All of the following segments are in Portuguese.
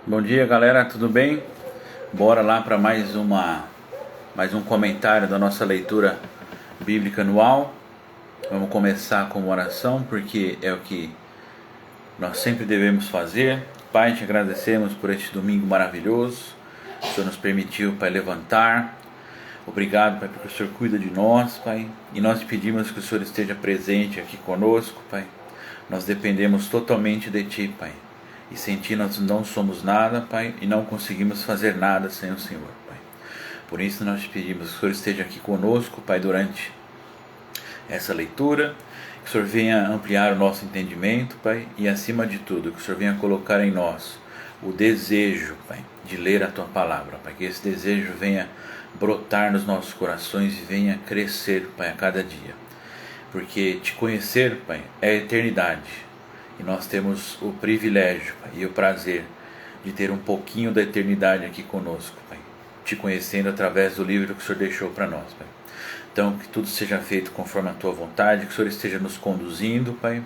Bom dia, galera, tudo bem? Bora lá para mais um comentário da nossa leitura bíblica anual. Vamos começar com uma oração, porque é o que nós sempre devemos fazer. Pai, te agradecemos por este domingo maravilhoso. O Senhor nos permitiu, Pai, levantar. Obrigado, Pai, porque o Senhor cuida de nós, Pai. E nós te pedimos que o Senhor esteja presente aqui conosco, Pai. Nós dependemos totalmente de Ti, Pai. E sem Ti nós não somos nada, Pai, e não conseguimos fazer nada sem o Senhor, Pai. Por isso nós te pedimos que o Senhor esteja aqui conosco, Pai, durante essa leitura, que o Senhor venha ampliar o nosso entendimento, Pai, e acima de tudo, que o Senhor venha colocar em nós o desejo, Pai, de ler a Tua Palavra, Pai, que esse desejo venha brotar nos nossos corações e venha crescer, Pai, a cada dia. Porque te conhecer, Pai, é a eternidade. E nós temos o privilégio, Pai, e o prazer de ter um pouquinho da eternidade aqui conosco, Pai. Te conhecendo através do livro que o Senhor deixou para nós, Pai. Então, que tudo seja feito conforme a Tua vontade, que o Senhor esteja nos conduzindo, Pai.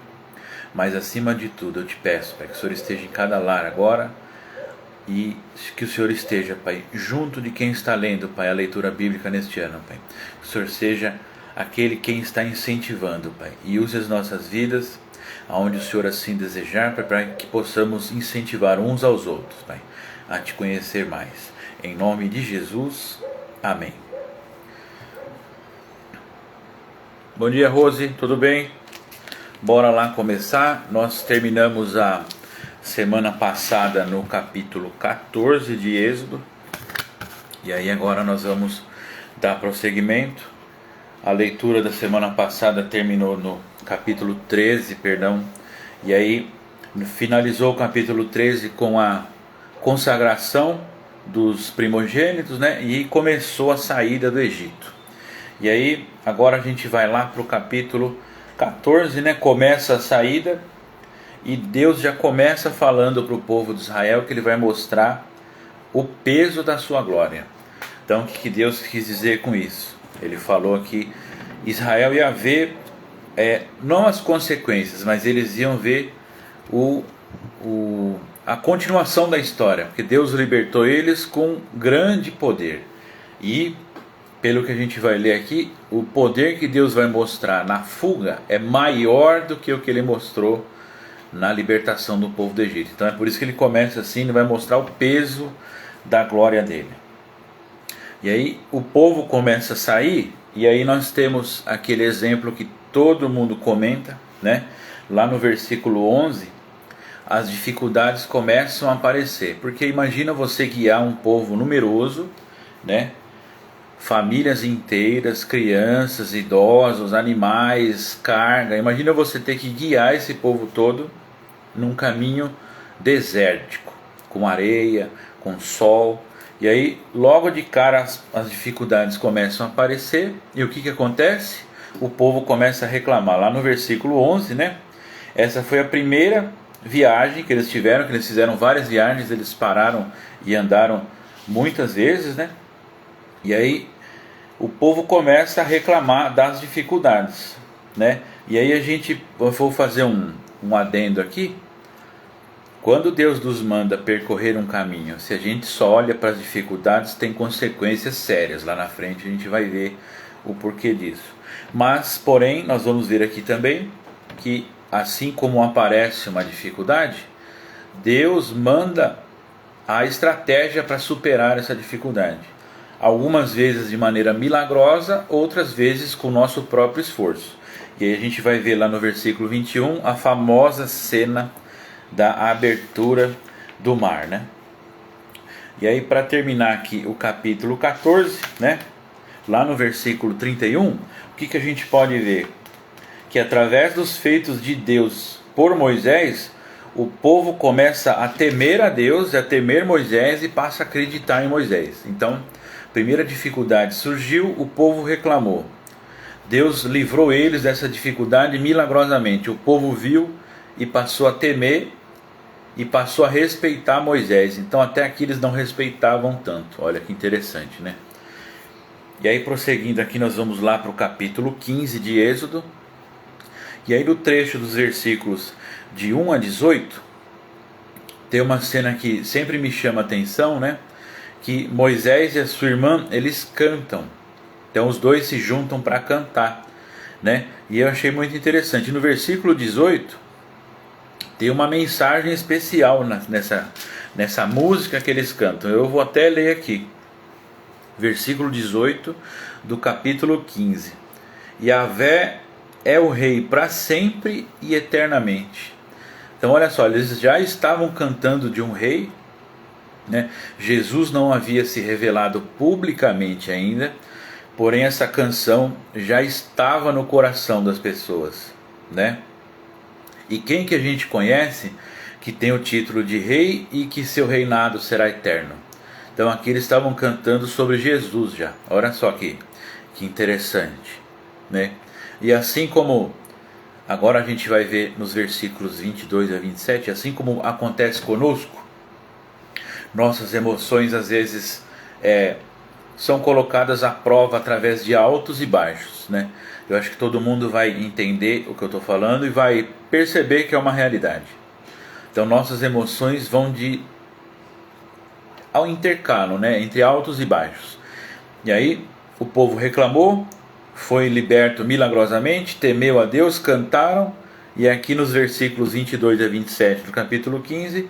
Mas acima de tudo, eu te peço, Pai, que o Senhor esteja em cada lar agora. E que o Senhor esteja, Pai, junto de quem está lendo, Pai, a leitura bíblica neste ano, Pai. Que o Senhor seja aquele quem está incentivando, Pai. E use as nossas vidas aonde o Senhor assim desejar, para que possamos incentivar uns aos outros, Pai, a te conhecer mais. Em nome de Jesus, amém. Bom dia, Rose, tudo bem? Bora lá começar. Nós terminamos a semana passada no capítulo 14 de Êxodo, e aí agora nós vamos dar prosseguimento. A leitura da semana passada terminou no capítulo 13, perdão, e aí finalizou o capítulo 13 com a consagração dos primogênitos, né? E começou a saída do Egito. E aí agora a gente vai lá para o capítulo 14, né? Começa a saída e Deus já começa falando para o povo de Israel que Ele vai mostrar o peso da sua glória. Então o que Deus quis dizer com isso? Ele falou que Israel ia ver não as consequências, mas eles iam ver a continuação da história, porque Deus libertou eles com grande poder. E pelo que a gente vai ler aqui, o poder que Deus vai mostrar na fuga é maior do que o que Ele mostrou na libertação do povo do Egito. Então é por isso que ele começa assim, ele vai mostrar o peso da glória dele. E aí o povo começa a sair, e aí nós temos aquele exemplo que todo mundo comenta, né? Lá no versículo 11, as dificuldades começam a aparecer, porque imagina você guiar um povo numeroso, né? Famílias inteiras, crianças, idosos, animais, carga. Imagina você ter que guiar esse povo todo num caminho desértico, com areia, com sol. E aí, logo de cara, as dificuldades começam a aparecer. E o que acontece? O povo começa a reclamar. Lá no versículo 11, né? Essa foi a primeira viagem que eles tiveram, que eles fizeram várias viagens, eles pararam e andaram muitas vezes, né? E aí, o povo começa a reclamar das dificuldades, né? E aí eu vou fazer um adendo aqui. Quando Deus nos manda percorrer um caminho, se a gente só olha para as dificuldades, tem consequências sérias. Lá na frente a gente vai ver o porquê disso. Mas, porém, nós vamos ver aqui também que assim como aparece uma dificuldade, Deus manda a estratégia para superar essa dificuldade. Algumas vezes de maneira milagrosa, outras vezes com o nosso próprio esforço. E aí a gente vai ver lá no versículo 21 a famosa cena da abertura do mar, né? E aí, para terminar aqui o capítulo 14, né? Lá no versículo 31, o que a gente pode ver? Que através dos feitos de Deus por Moisés, o povo começa a temer a Deus, a temer Moisés e passa a acreditar em Moisés. Então, primeira dificuldade surgiu, o povo reclamou. Deus livrou eles dessa dificuldade milagrosamente. O povo viu e passou a temer e passou a respeitar Moisés. Então até aqui eles não respeitavam tanto. Olha que interessante, né? E aí prosseguindo aqui nós vamos lá para o capítulo 15 de Êxodo. E aí no trecho dos versículos de 1 a 18, tem uma cena que sempre me chama a atenção, né? Que Moisés e a sua irmã, eles cantam. Então os dois se juntam para cantar, né? E eu achei muito interessante. No versículo 18 tem uma mensagem especial nessa música que eles cantam. Eu vou até ler aqui. Versículo 18 do capítulo 15. Yahvé é o rei para sempre e eternamente. Então olha só, eles já estavam cantando de um rei, né? Jesus não havia se revelado publicamente ainda, porém essa canção já estava no coração das pessoas, né? E quem que a gente conhece que tem o título de rei e que seu reinado será eterno? Então aqui eles estavam cantando sobre Jesus já. Olha só que interessante, né? E assim como agora a gente vai ver nos versículos 22 a 27, assim como acontece conosco, nossas emoções às vezes são colocadas à prova através de altos e baixos, né? Eu acho que todo mundo vai entender o que eu estou falando e vai perceber que é uma realidade. Então nossas emoções vão ao intercalo, né? Entre altos e baixos. E aí o povo reclamou, foi liberto milagrosamente, temeu a Deus, cantaram, e aqui nos versículos 22 a 27 do capítulo 15,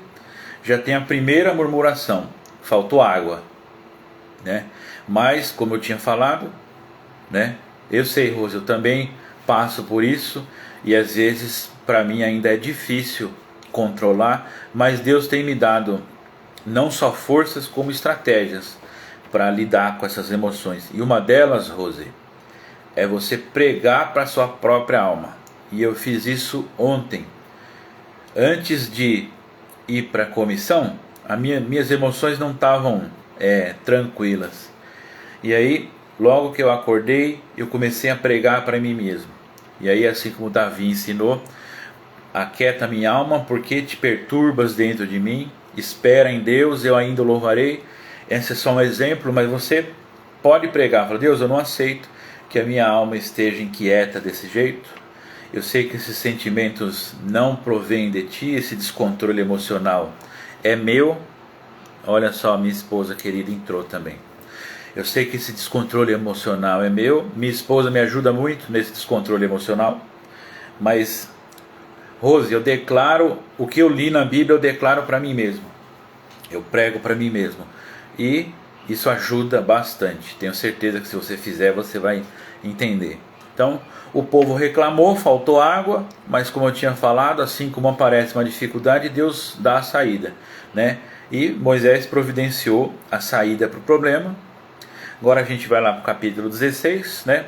já tem a primeira murmuração: faltou água, né? Mas, como eu tinha falado, né? Eu sei, Rose, eu também passo por isso, e às vezes para mim ainda é difícil controlar, mas Deus tem me dado não só forças, como estratégias para lidar com essas emoções. E uma delas, Rose, é você pregar para a sua própria alma. E eu fiz isso ontem. Antes de ir para a comissão, minhas emoções não estavam tranquilas. E aí, logo que eu acordei, eu comecei a pregar para mim mesmo. E aí, assim como Davi ensinou: aquieta minha alma, porque te perturbas dentro de mim, espera em Deus, eu ainda o louvarei. Esse é só um exemplo, mas você pode pregar: fala, Deus, eu não aceito que a minha alma esteja inquieta desse jeito. Eu sei que esses sentimentos não provêm de ti, esse descontrole emocional é meu. Olha só, minha esposa querida entrou também. Eu sei que esse descontrole emocional é meu. Minha esposa me ajuda muito nesse descontrole emocional. Mas, Rose, eu declaro o que eu li na Bíblia, eu declaro para mim mesmo. Eu prego para mim mesmo. E isso ajuda bastante. Tenho certeza que se você fizer, você vai entender. Então, o povo reclamou, faltou água, mas como eu tinha falado, assim como aparece uma dificuldade, Deus dá a saída, né? E Moisés providenciou a saída para o problema. Agora a gente vai lá para o capítulo 16, né?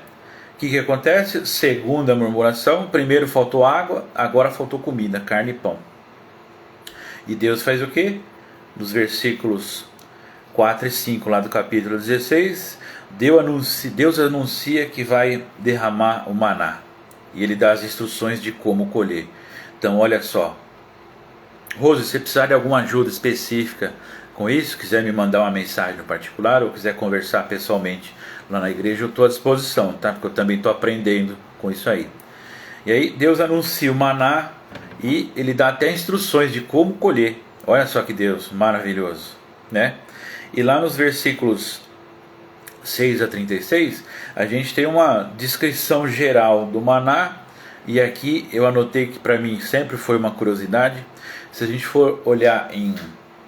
O que acontece? Segunda murmuração: primeiro faltou água, agora faltou comida, carne e pão. E Deus faz o quê? Nos versículos 4 e 5 lá do capítulo 16, Deus anuncia que vai derramar o maná. E Ele dá as instruções de como colher. Então olha só, Rose, se precisar de alguma ajuda específica com isso, quiser me mandar uma mensagem no particular ou quiser conversar pessoalmente lá na igreja, eu estou à disposição, tá? Porque eu também estou aprendendo com isso aí. E aí Deus anuncia o maná e Ele dá até instruções de como colher. Olha só que Deus maravilhoso, né? E lá nos versículos 6 a 36, a gente tem uma descrição geral do maná. E aqui eu anotei que para mim sempre foi uma curiosidade. Se a gente for olhar em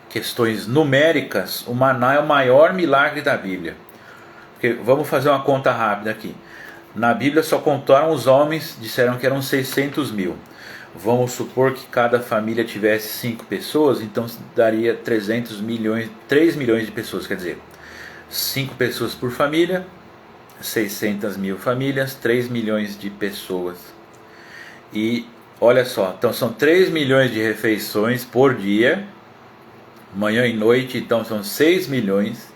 questões numéricas, o maná é o maior milagre da Bíblia. Porque, vamos fazer uma conta rápida aqui. Na Bíblia só contaram os homens, disseram que eram 600 mil. Vamos supor que cada família tivesse 5 pessoas, então daria 3 milhões de pessoas, quer dizer, 5 pessoas por família, 600 mil famílias, 3 milhões de pessoas. E olha só, então são 3 milhões de refeições por dia, manhã e noite, então são 6 milhões,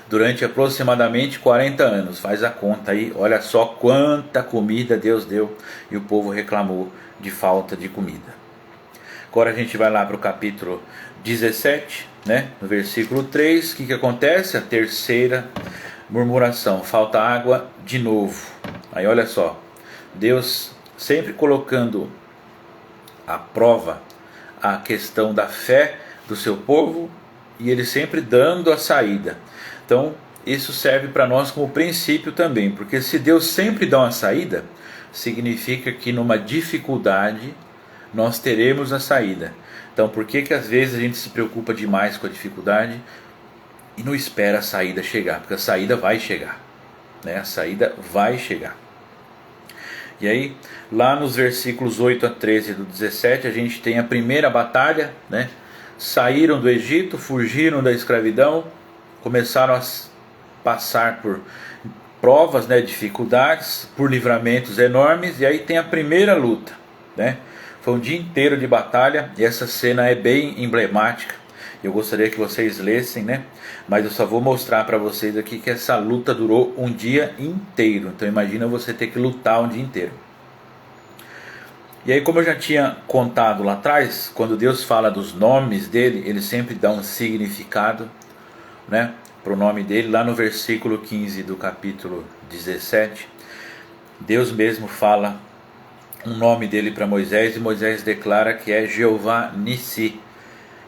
durante aproximadamente 40 anos. Faz a conta aí, olha só quanta comida Deus deu e o povo reclamou de falta de comida. Agora a gente vai lá para o capítulo 17, né? No versículo 3, o que acontece? A terceira murmuração: falta água de novo. Aí olha só, Deus sempre colocando à prova a questão da fé do seu povo e ele sempre dando a saída. Então isso serve para nós como princípio também, porque se Deus sempre dá uma saída, significa que numa dificuldade nós teremos a saída. Então por que às vezes a gente se preocupa demais com a dificuldade e não espera a saída chegar? Porque a saída vai chegar, né? A saída vai chegar. E aí, lá nos versículos 8 a 13 do 17, a gente tem a primeira batalha, né? Saíram do Egito, fugiram da escravidão, começaram a passar por provas, né, dificuldades, por livramentos enormes, e aí tem a primeira luta, né? Foi um dia inteiro de batalha, e essa cena é bem emblemática. Eu gostaria que vocês lessem, né? Mas eu só vou mostrar para vocês aqui que essa luta durou um dia inteiro. Então imagina você ter que lutar um dia inteiro. E aí, como eu já tinha contado lá atrás, quando Deus fala dos nomes dele, ele sempre dá um significado, né, para o nome dele. Lá no versículo 15 do capítulo 17, Deus mesmo fala um nome dele para Moisés, e Moisés declara que é Jeová Nissi.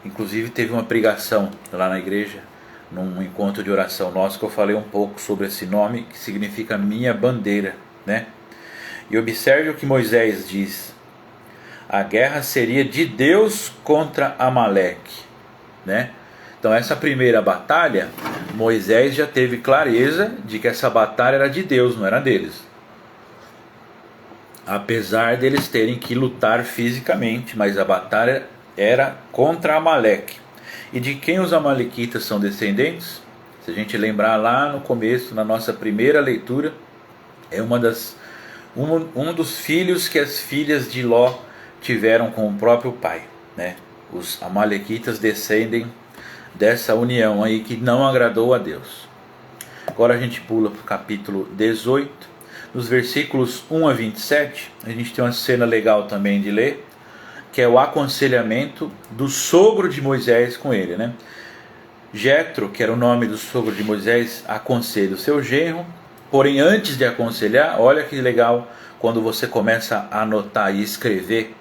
Inclusive teve uma pregação lá na igreja, num encontro de oração nosso, que eu falei um pouco sobre esse nome, que significa minha bandeira, né? E observe o que Moisés diz: a guerra seria de Deus contra Amaleque, né? Então essa primeira batalha, Moisés já teve clareza de que essa batalha era de Deus, não era deles. Apesar deles terem que lutar fisicamente, mas a batalha era contra Amaleque. E de quem os amalequitas são descendentes? Se a gente lembrar lá no começo, na nossa primeira leitura, é um dos filhos que as filhas de Ló tiveram com o próprio pai, né? Os amalequitas descendem dessa união aí que não agradou a Deus. Agora a gente pula para o capítulo 18, nos versículos 1 a 27, a gente tem uma cena legal também de ler, que é o aconselhamento do sogro de Moisés com ele, né? Jetro, que era o nome do sogro de Moisés, aconselha o seu genro, porém antes de aconselhar, olha que legal quando você começa a anotar e escrever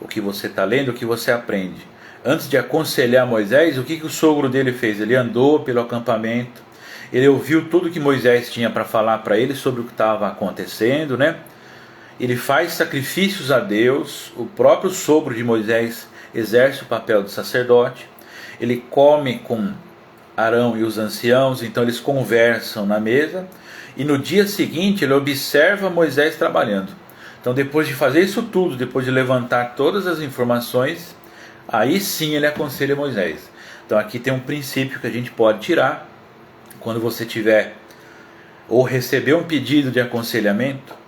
o que você está lendo, o que você aprende. Antes de aconselhar Moisés, o que o sogro dele fez? Ele andou pelo acampamento, ele ouviu tudo que Moisés tinha para falar para ele sobre o que estava acontecendo, né? Ele faz sacrifícios a Deus, o próprio sogro de Moisés exerce o papel de sacerdote, ele come com Arão e os anciãos, então eles conversam na mesa, e no dia seguinte ele observa Moisés trabalhando. Então depois de fazer isso tudo, depois de levantar todas as informações, aí sim ele aconselha Moisés. Então aqui tem um princípio que a gente pode tirar, quando você tiver ou receber um pedido de aconselhamento,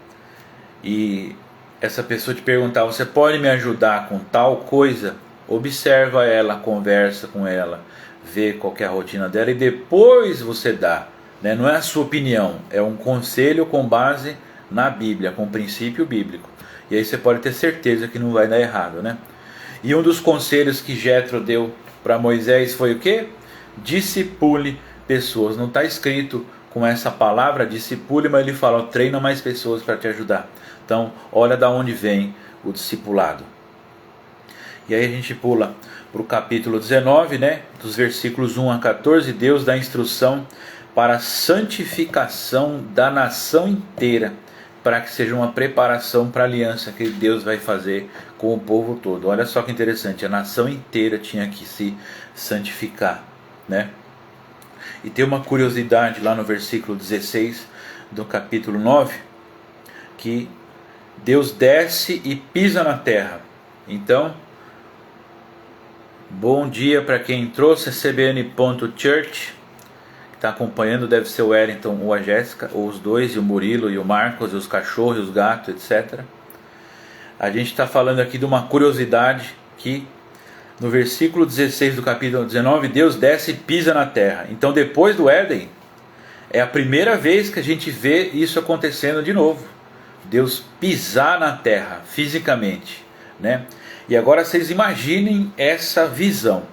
e essa pessoa te perguntar, você pode me ajudar com tal coisa? Observa ela, conversa com ela, vê qual que é a rotina dela e depois você dá, né? Não é a sua opinião, é um conselho com base na Bíblia, com princípio bíblico. E aí você pode ter certeza que não vai dar errado, né? E um dos conselhos que Jetro deu para Moisés foi o quê? Discipule pessoas. Não está escrito com essa palavra discipule, mas ele fala, treina mais pessoas para te ajudar. Então, olha da onde vem o discipulado. E aí a gente pula para o capítulo 19, né? Dos versículos 1 a 14, Deus dá instrução para a santificação da nação inteira, para que seja uma preparação para a aliança que Deus vai fazer com o povo todo. Olha só que interessante, a nação inteira tinha que se santificar, né? E tem uma curiosidade lá no versículo 16 do capítulo 9, que Deus desce e pisa na terra. Então, bom dia para quem entrou, ccbn.church, que está acompanhando, deve ser o Wellington ou a Jéssica, ou os dois, e o Murilo, e o Marcos, e os cachorros, e os gatos, etc. A gente está falando aqui de uma curiosidade que no versículo 16 do capítulo 19, Deus desce e pisa na terra. Então depois do Éden, é a primeira vez que a gente vê isso acontecendo de novo. Deus pisar na terra, fisicamente, né? E agora vocês imaginem essa visão.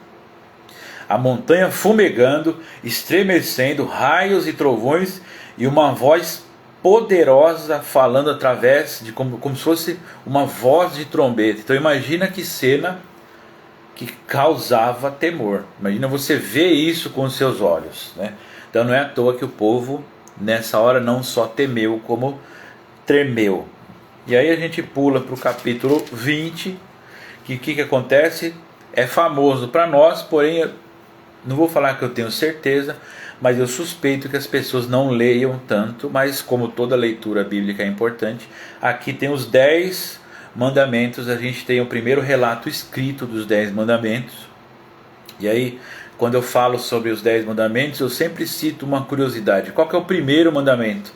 A montanha fumegando, estremecendo, raios e trovões, e uma voz poderosa falando através de como se fosse uma voz de trombeta. Então imagina que cena que causava temor. Imagina você ver isso com os seus olhos, né? Então não é à toa que o povo nessa hora não só temeu, como tremeu. E aí a gente pula para o capítulo 20, que acontece? É famoso para nós, porém eu não vou falar que eu tenho certeza, mas eu suspeito que as pessoas não leiam tanto, mas como toda leitura bíblica é importante, aqui tem os 10 mandamentos, a gente tem o primeiro relato escrito dos 10 mandamentos. E aí, quando eu falo sobre os 10 mandamentos, eu sempre cito uma curiosidade. Qual que é o primeiro mandamento?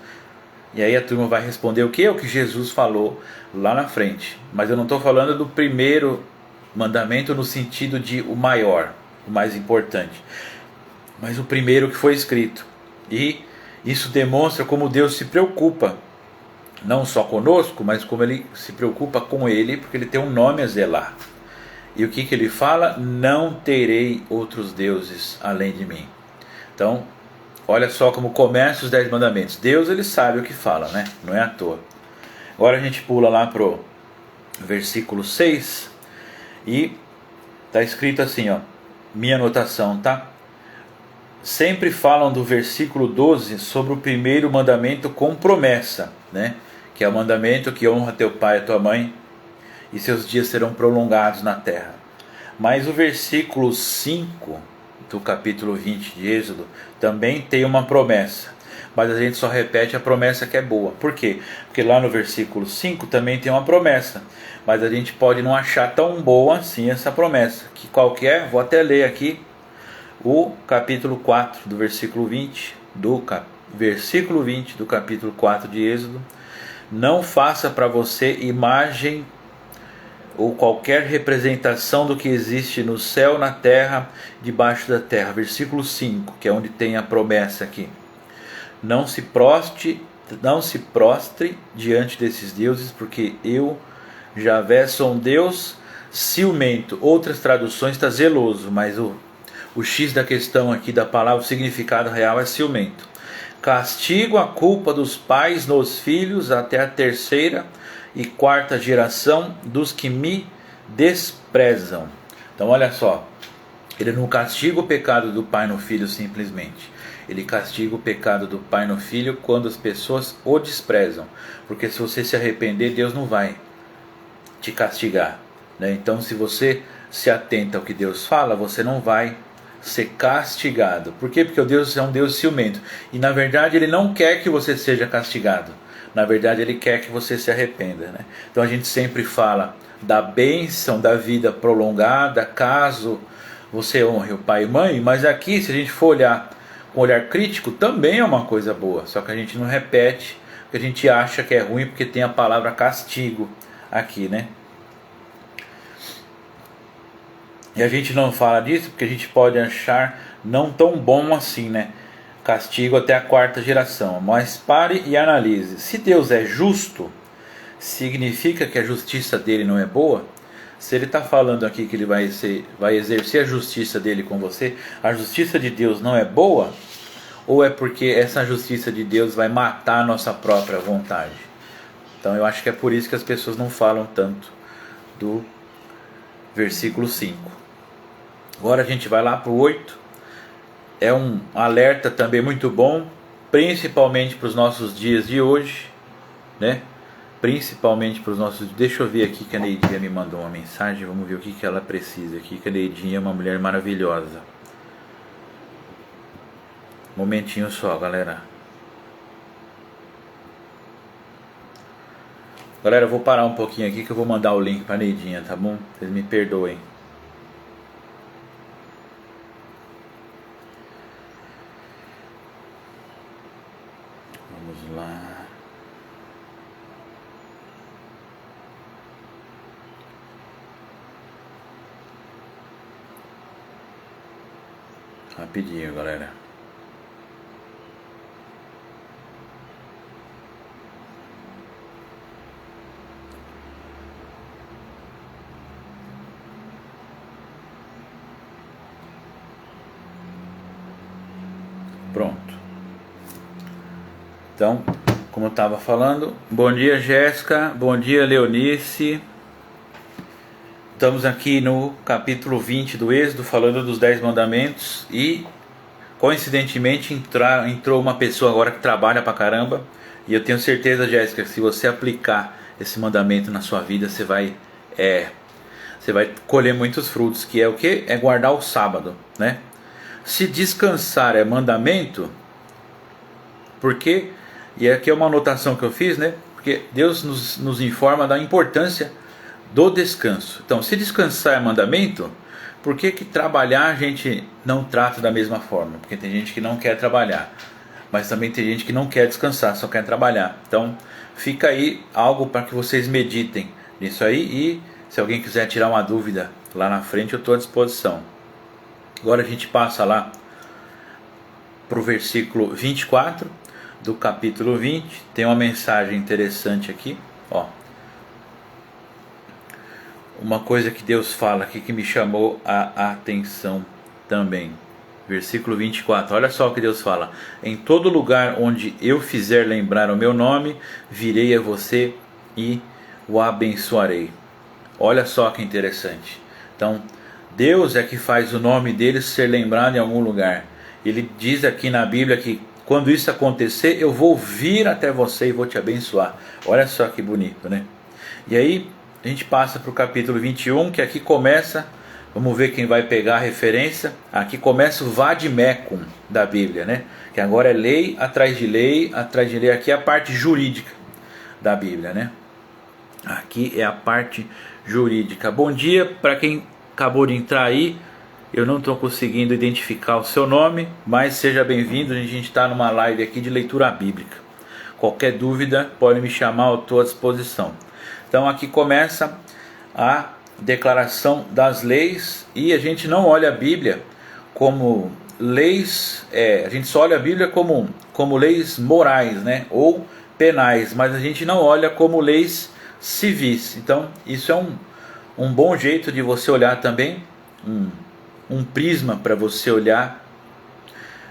E aí a turma vai responder o que é o que Jesus falou lá na frente. Mas eu não estou falando do primeiro mandamento no sentido de o maior, o mais importante, mas o primeiro que foi escrito. E isso demonstra como Deus se preocupa, não só conosco, mas como Ele se preocupa com Ele, porque Ele tem um nome a zelar. E o que Ele fala? Não terei outros deuses além de mim. Então, olha só como começa os 10 mandamentos. Deus, Ele sabe o que fala, né? Não é à toa. Agora a gente pula lá pro versículo 6 e está escrito assim, ó, minha anotação, tá? Sempre falam do versículo 12 sobre o primeiro mandamento com promessa, né? Que é o mandamento que honra teu pai e tua mãe e seus dias serão prolongados na terra. Mas o versículo 5 do capítulo 20 de Êxodo também tem uma promessa, mas a gente só repete a promessa que é boa. Por quê? Porque lá no versículo 5 também tem uma promessa, mas a gente pode não achar tão boa assim essa promessa, que qualquer, vou até ler aqui o capítulo 4 do versículo 20 versículo 20 do capítulo 4 de Êxodo: não faça para você imagem ou qualquer representação do que existe no céu, na terra, debaixo da terra. Versículo 5, que é onde tem a promessa aqui. Não se prostre diante desses deuses, porque eu, Javé, sou um Deus ciumento. Outras traduções está zeloso, mas o X da questão aqui da palavra, o significado real é ciumento. Castigo a culpa dos pais nos filhos até a terceira e quarta geração dos que me desprezam. Então olha só, ele não castiga o pecado do pai no filho simplesmente. Ele castiga o pecado do pai no filho quando as pessoas o desprezam. Porque se você se arrepender, Deus não vai te castigar, né? Então se você se atenta ao que Deus fala, você não vai ser castigado. Por quê? Porque o Deus é um Deus ciumento. E na verdade Ele não quer que você seja castigado. Na verdade Ele quer que você se arrependa, né? Então a gente sempre fala da bênção da vida prolongada caso você honre o pai e mãe. Mas aqui, se a gente for olhar com olhar crítico, também é uma coisa boa. Só que a gente não repete, porque a gente acha que é ruim, porque tem a palavra castigo aqui, né? E a gente não fala disso porque a gente pode achar não tão bom assim, né? Castigo até a quarta geração. Mas pare e analise. Se Deus é justo, significa que a justiça dele não é boa? Se ele está falando aqui que ele vai exercer a justiça dele com você, a justiça de Deus não é boa? Ou é porque essa justiça de Deus vai matar a nossa própria vontade? Então eu acho que é por isso que as pessoas não falam tanto do versículo 5. Agora a gente vai lá para o 8. É um alerta também muito bom, principalmente para os nossos dias de hoje, né? Principalmente para os nossos... Deixa eu ver aqui que a Neidinha me mandou uma mensagem. Vamos ver o que ela precisa aqui, que a Neidinha é uma mulher maravilhosa. Momentinho só, galera. Galera, eu vou parar um pouquinho aqui que eu vou mandar o link para a Neidinha, tá bom? Vocês me perdoem. Vamos lá. Rapidinho, galera. Pronto. Então, como eu estava falando, bom dia, Jéssica, bom dia, Leonice. estamos aqui no capítulo 20 do Êxodo, falando dos 10 mandamentos, e coincidentemente entrou uma pessoa agora que trabalha pra caramba, e eu tenho certeza, Jéssica, que se você aplicar esse mandamento na sua vida, você vai colher muitos frutos, que é o que? É guardar o sábado, né? Se descansar é mandamento, porque, e aqui é uma anotação que eu fiz, né? Porque Deus nos informa da importância do descanso. Então, se descansar é mandamento, por que trabalhar a gente não trata da mesma forma? Porque tem gente que não quer trabalhar, mas também tem gente que não quer descansar, só quer trabalhar. Então, fica aí algo para que vocês meditem nisso aí, e se alguém quiser tirar uma dúvida lá na frente, eu estou à disposição. Agora a gente passa lá para o versículo 24 do capítulo 20. Tem uma mensagem interessante aqui, ó. Uma coisa que Deus fala aqui que me chamou a atenção também. Versículo 24, olha só o que Deus fala: em todo lugar onde eu fizer lembrar o meu nome, virei a você e o abençoarei. Olha só que interessante. Então, Deus é que faz o nome dele ser lembrado em algum lugar. Ele diz aqui na Bíblia que quando isso acontecer, eu vou vir até você e vou te abençoar. Olha só que bonito, né? E aí a gente passa para o capítulo 21, que aqui começa, vamos ver quem vai pegar a referência. Aqui começa o Vadimecum da Bíblia, né? Que agora é lei atrás de lei, atrás de lei. Aqui é a parte jurídica da Bíblia, né? Aqui é a parte jurídica. Bom dia para quem acabou de entrar aí. Eu não estou conseguindo identificar o seu nome, mas seja bem-vindo. A gente está numa live aqui de leitura bíblica. Qualquer dúvida pode me chamar, eu estou à disposição. Então aqui começa a declaração das leis, e a gente não olha a Bíblia como leis, a gente só olha a Bíblia como leis morais, né, ou penais, mas a gente não olha como leis civis. Então isso é um bom jeito de você olhar também, um prisma para você olhar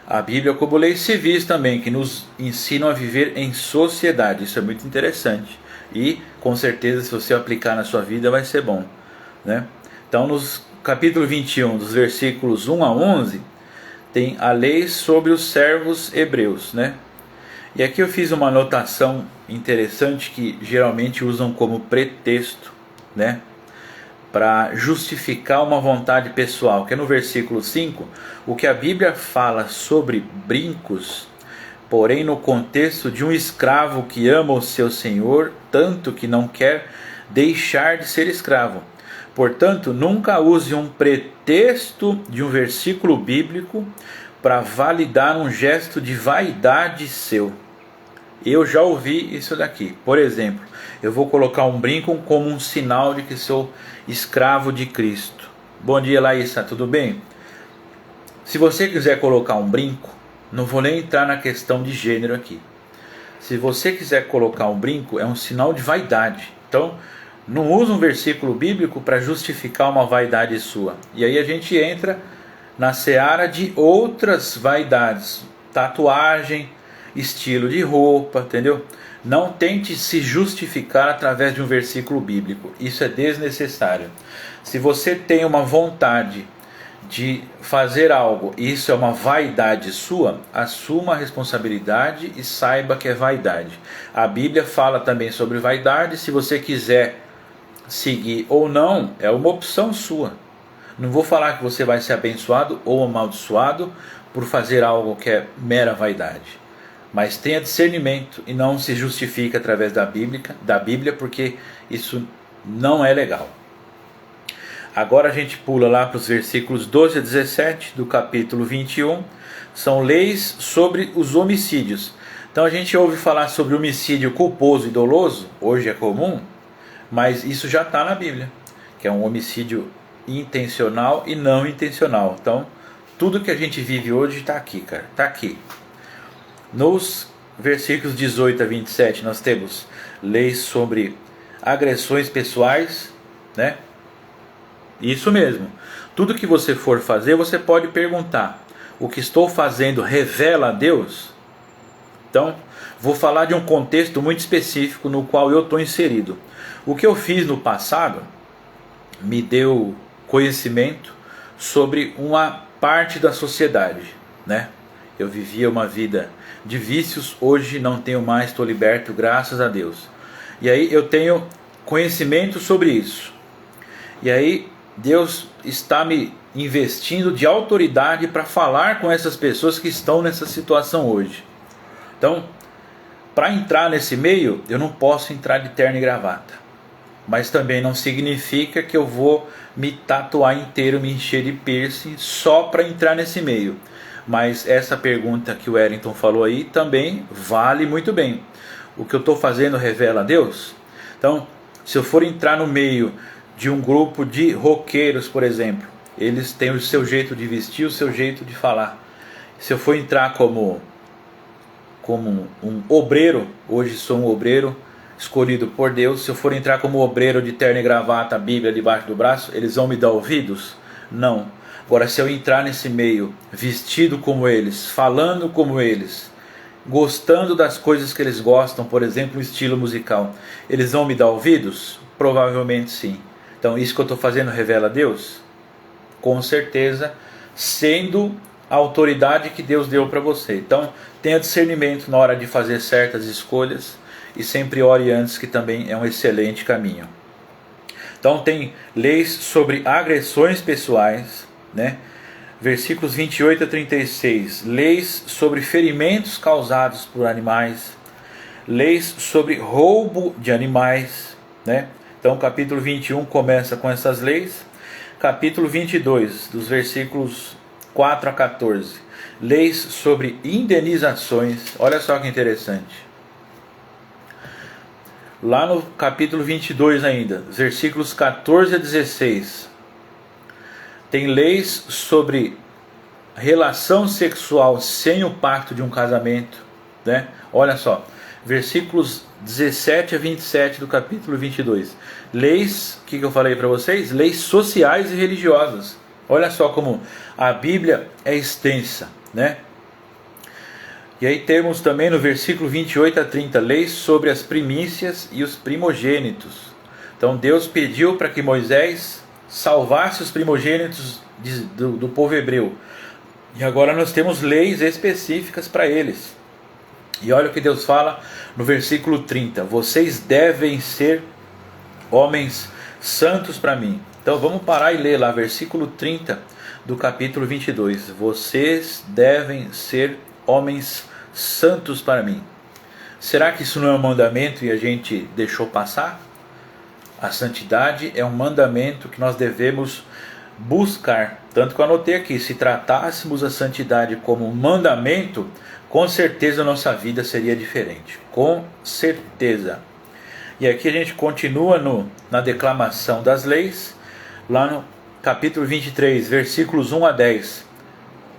a Bíblia como leis civis também, que nos ensinam a viver em sociedade. Isso é muito interessante, e com certeza se você aplicar na sua vida vai ser bom, né? Então nos capítulo 21, dos versículos 1 a 11, tem a lei sobre os servos hebreus, né? E aqui eu fiz uma anotação interessante que geralmente usam como pretexto, né, para justificar uma vontade pessoal, que é no versículo 5, o que a Bíblia fala sobre brincos, porém no contexto de um escravo que ama o seu senhor, tanto que não quer deixar de ser escravo. Portanto, nunca use um pretexto de um versículo bíblico para validar um gesto de vaidade seu. Eu já ouvi isso daqui. Por exemplo, eu vou colocar um brinco como um sinal de que sou escravo de Cristo. Bom dia, Laísa, tudo bem? Se você quiser colocar um brinco, não vou nem entrar na questão de gênero aqui. Se você quiser colocar um brinco, é um sinal de vaidade. Então, não usa um versículo bíblico para justificar uma vaidade sua. E aí a gente entra na seara de outras vaidades. Tatuagem, estilo de roupa, entendeu? Não tente se justificar através de um versículo bíblico. Isso é desnecessário. Se você tem uma vontade de fazer algo e isso é uma vaidade sua, assuma a responsabilidade e saiba que é vaidade. A Bíblia fala também sobre vaidade. Se você quiser seguir ou não, é uma opção sua. Não vou falar que você vai ser abençoado ou amaldiçoado por fazer algo que é mera vaidade. Mas tenha discernimento e não se justifique através da Bíblia, porque isso não é legal. Agora a gente pula lá para os versículos 12 a 17 do capítulo 21. São leis sobre os homicídios. Então a gente ouve falar sobre homicídio culposo e doloso, hoje é comum, mas isso já está na Bíblia, que é um homicídio intencional e não intencional. Então tudo que a gente vive hoje está aqui, cara, está aqui. Nos versículos 18 a 27 nós temos leis sobre agressões pessoais, né? Isso mesmo. Tudo que você for fazer, você pode perguntar: o que estou fazendo revela a Deus? Então, vou falar de um contexto muito específico no qual eu estou inserido. O que eu fiz no passado me deu conhecimento sobre uma parte da sociedade, né? Eu vivia uma vida de vícios, hoje não tenho mais, estou liberto, graças a Deus. E aí eu tenho conhecimento sobre isso. E aí Deus está me investindo de autoridade para falar com essas pessoas que estão nessa situação hoje. Então, para entrar nesse meio, eu não posso entrar de terno e gravata. Mas também não significa que eu vou me tatuar inteiro, me encher de piercing só para entrar nesse meio. Mas essa pergunta que o Wellington falou aí também vale muito bem. O que eu estou fazendo revela a Deus? Então, se eu for entrar no meio de um grupo de roqueiros, por exemplo, eles têm o seu jeito de vestir, o seu jeito de falar. Se eu for entrar como um obreiro, hoje sou um obreiro escolhido por Deus, se eu for entrar como obreiro de terno e gravata, a Bíblia debaixo do braço, eles vão me dar ouvidos? Não. Agora, se eu entrar nesse meio vestido como eles, falando como eles, gostando das coisas que eles gostam, por exemplo, o estilo musical, eles vão me dar ouvidos? Provavelmente sim. Então, isso que eu estou fazendo revela a Deus? Com certeza, sendo a autoridade que Deus deu para você. Então, tenha discernimento na hora de fazer certas escolhas e sempre ore antes, que também é um excelente caminho. Então, tem leis sobre agressões pessoais, né? Versículos 28 a 36, leis sobre ferimentos causados por animais, leis sobre roubo de animais, né? Então, capítulo 21 começa com essas leis. Capítulo 22, dos versículos 4 a 14, leis sobre indenizações. Olha só que interessante. Lá no capítulo 22 ainda, versículos 14 a 16, tem leis sobre relação sexual sem o pacto de um casamento, né? Olha só, versículos 17 a 27 do capítulo 22. Leis, o que eu falei para vocês? Leis sociais e religiosas. Olha só como a Bíblia é extensa, né? E aí temos também no versículo 28 a 30, leis sobre as primícias e os primogênitos. Então Deus pediu para que Moisés salvasse os primogênitos do povo hebreu. E agora nós temos leis específicas para eles. E olha o que Deus fala no versículo 30. Vocês devem ser homens santos para mim. Então vamos parar e ler lá, versículo 30 do capítulo 22. Vocês devem ser homens santos para mim. Será que isso não é um mandamento e a gente deixou passar? A santidade é um mandamento que nós devemos buscar. Tanto que eu anotei aqui, se tratássemos a santidade como um mandamento, com certeza a nossa vida seria diferente. Com certeza. E aqui a gente continua na declamação das leis, lá no capítulo 23, versículos 1 a 10.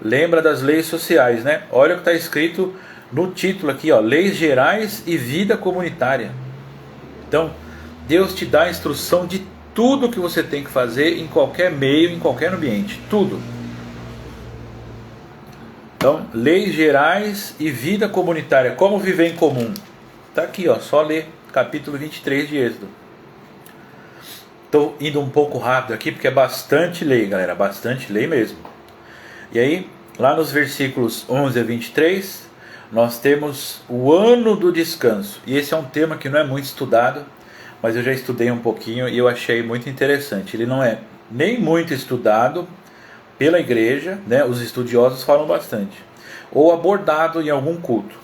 Lembra das leis sociais, né? Olha o que está escrito no título aqui, ó, leis gerais e vida comunitária. Então, Deus te dá a instrução de tudo que você tem que fazer em qualquer meio, em qualquer ambiente, tudo. Então, leis gerais e vida comunitária, como viver em comum. Está aqui, ó, só ler capítulo 23 de Êxodo. Estou indo um pouco rápido aqui, porque é bastante lei, galera, bastante lei mesmo. E aí, lá nos versículos 11 a 23, nós temos o ano do descanso. E esse é um tema que não é muito estudado, mas eu já estudei um pouquinho e eu achei muito interessante. Ele não é nem muito estudado pela igreja, né? Os estudiosos falam bastante, ou abordado em algum culto.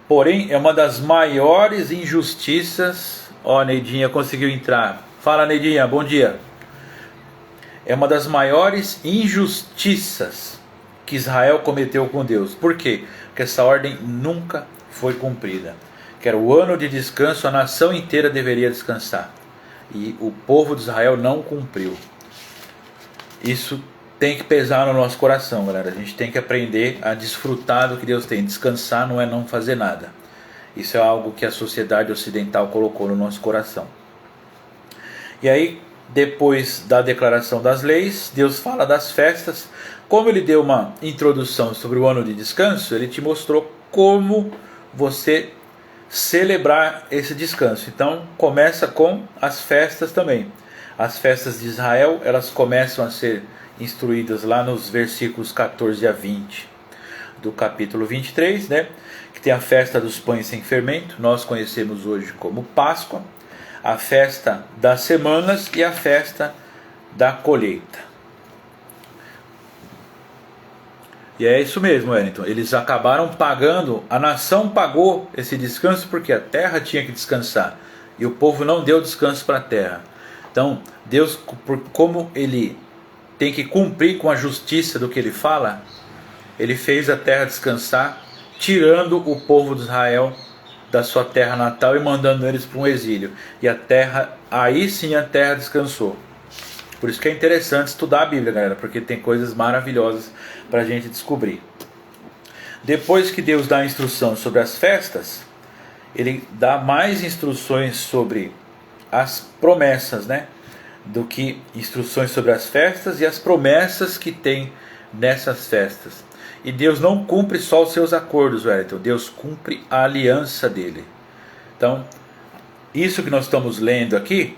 Porém, é uma das maiores injustiças. Ó, a Neidinha conseguiu entrar. Fala, Neidinha, bom dia. É uma das maiores injustiças que Israel cometeu com Deus. Por quê? Porque essa ordem nunca foi cumprida. Que era o ano de descanso, a nação inteira deveria descansar. E o povo de Israel não cumpriu. Isso tem que pesar no nosso coração, galera. A gente tem que aprender a desfrutar do que Deus tem. Descansar não é não fazer nada. Isso é algo que a sociedade ocidental colocou no nosso coração. E aí, depois da declaração das leis, Deus fala das festas. Como ele deu uma introdução sobre o ano de descanso, ele te mostrou como você celebrar esse descanso. Então, começa com as festas também. As festas de Israel, elas começam a ser instruídas lá nos versículos 14 a 20 do capítulo 23, né? Que tem a festa dos pães sem fermento, nós conhecemos hoje como Páscoa, a festa das semanas e a festa da colheita. E é isso mesmo, Wellington. Eles acabaram pagando, a nação pagou esse descanso porque a terra tinha que descansar. E o povo não deu descanso para a terra. Então, Deus, como ele tem que cumprir com a justiça do que ele fala, ele fez a terra descansar, tirando o povo de Israel da sua terra natal e mandando eles para um exílio. E a terra, aí sim a terra descansou. Por isso que é interessante estudar a Bíblia, galera, porque tem coisas maravilhosas para a gente descobrir. Depois que Deus dá a instrução sobre as festas, ele dá mais instruções sobre as promessas, né? Do que instruções sobre as festas e as promessas que tem nessas festas. E Deus não cumpre só os seus acordos, Wellington. Deus cumpre a aliança dele. Então, isso que nós estamos lendo aqui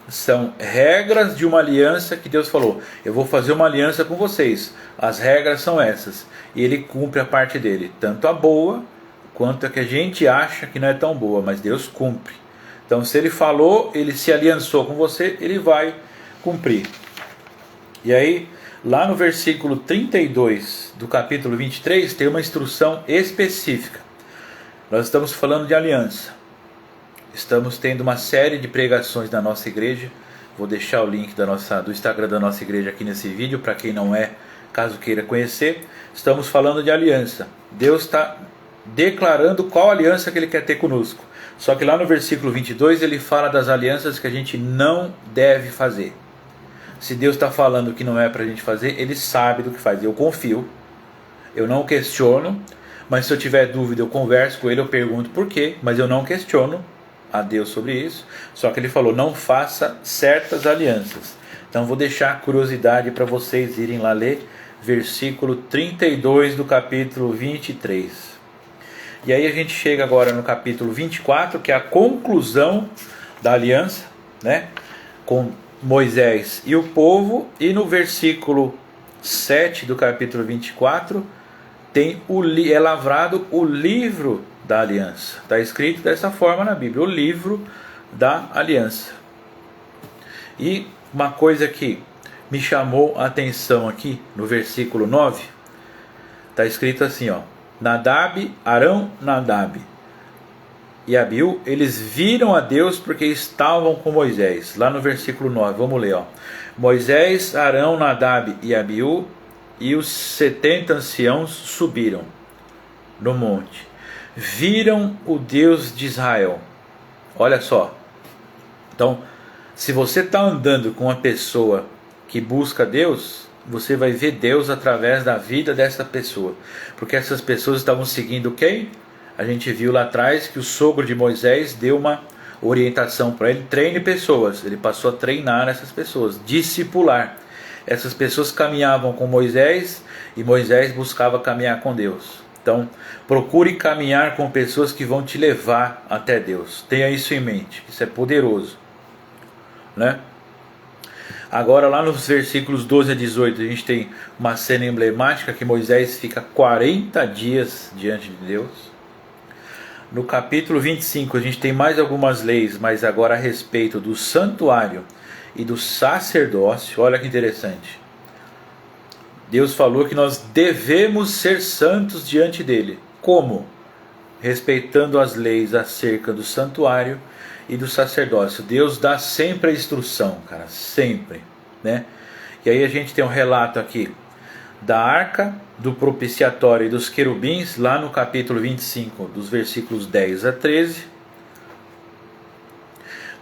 são regras de uma aliança que Deus falou: eu vou fazer uma aliança com vocês. As regras são essas. E ele cumpre a parte dele, tanto a boa quanto a que a gente acha que não é tão boa, mas Deus cumpre. Então, se ele falou, ele se aliançou com você, ele vai cumprir. E aí, lá no versículo 32 do capítulo 23, tem uma instrução específica. Nós estamos falando de aliança. Estamos tendo uma série de pregações na nossa igreja. Vou deixar o link do Instagram da nossa igreja aqui nesse vídeo, para quem não é, caso queira conhecer. Estamos falando de aliança. Deus está declarando qual aliança que ele quer ter conosco. Só que lá no versículo 22 ele fala das alianças que a gente não deve fazer. Se Deus está falando que não é para a gente fazer, ele sabe do que faz. Eu confio, eu não questiono, mas se eu tiver dúvida eu converso com ele, eu pergunto por quê, mas eu não questiono a Deus sobre isso. Só que ele falou: não faça certas alianças. Então vou deixar a curiosidade para vocês irem lá ler versículo 32 do capítulo 23. E aí a gente chega agora no capítulo 24, que é a conclusão da aliança, né, com Moisés e o povo. E no versículo 7 do capítulo 24 é lavrado o livro da aliança. Está escrito dessa forma na Bíblia: o livro da aliança. E uma coisa que me chamou a atenção aqui no versículo 9, está escrito assim, ó: Nadab, Arão, Nadab e Abiú, eles viram a Deus porque estavam com Moisés. Lá no versículo 9, vamos ler, ó: Moisés, Arão, Nadab e Abiú e os 70 anciãos subiram no monte, viram o Deus de Israel. Olha só. Então, se você está andando com uma pessoa que busca Deus, você vai ver Deus através da vida dessa pessoa. Porque essas pessoas estavam seguindo quem? A gente viu lá atrás que o sogro de Moisés deu uma orientação para ele: treine pessoas. Ele passou a treinar essas pessoas, discipular. Essas pessoas caminhavam com Moisés e Moisés buscava caminhar com Deus. Então, procure caminhar com pessoas que vão te levar até Deus. Tenha isso em mente, isso é poderoso, né? Agora lá nos versículos 12 a 18 a gente tem uma cena emblemática que Moisés fica 40 dias diante de Deus. No capítulo 25 a gente tem mais algumas leis, mas agora a respeito do santuário e do sacerdócio. Olha que interessante. Deus falou que nós devemos ser santos diante dele. Como? Respeitando as leis acerca do santuário e do sacerdócio. Deus dá sempre a instrução, cara, sempre, né? E aí a gente tem um relato aqui da arca, do propiciatório e dos querubins, lá no capítulo 25, dos versículos 10 a 13.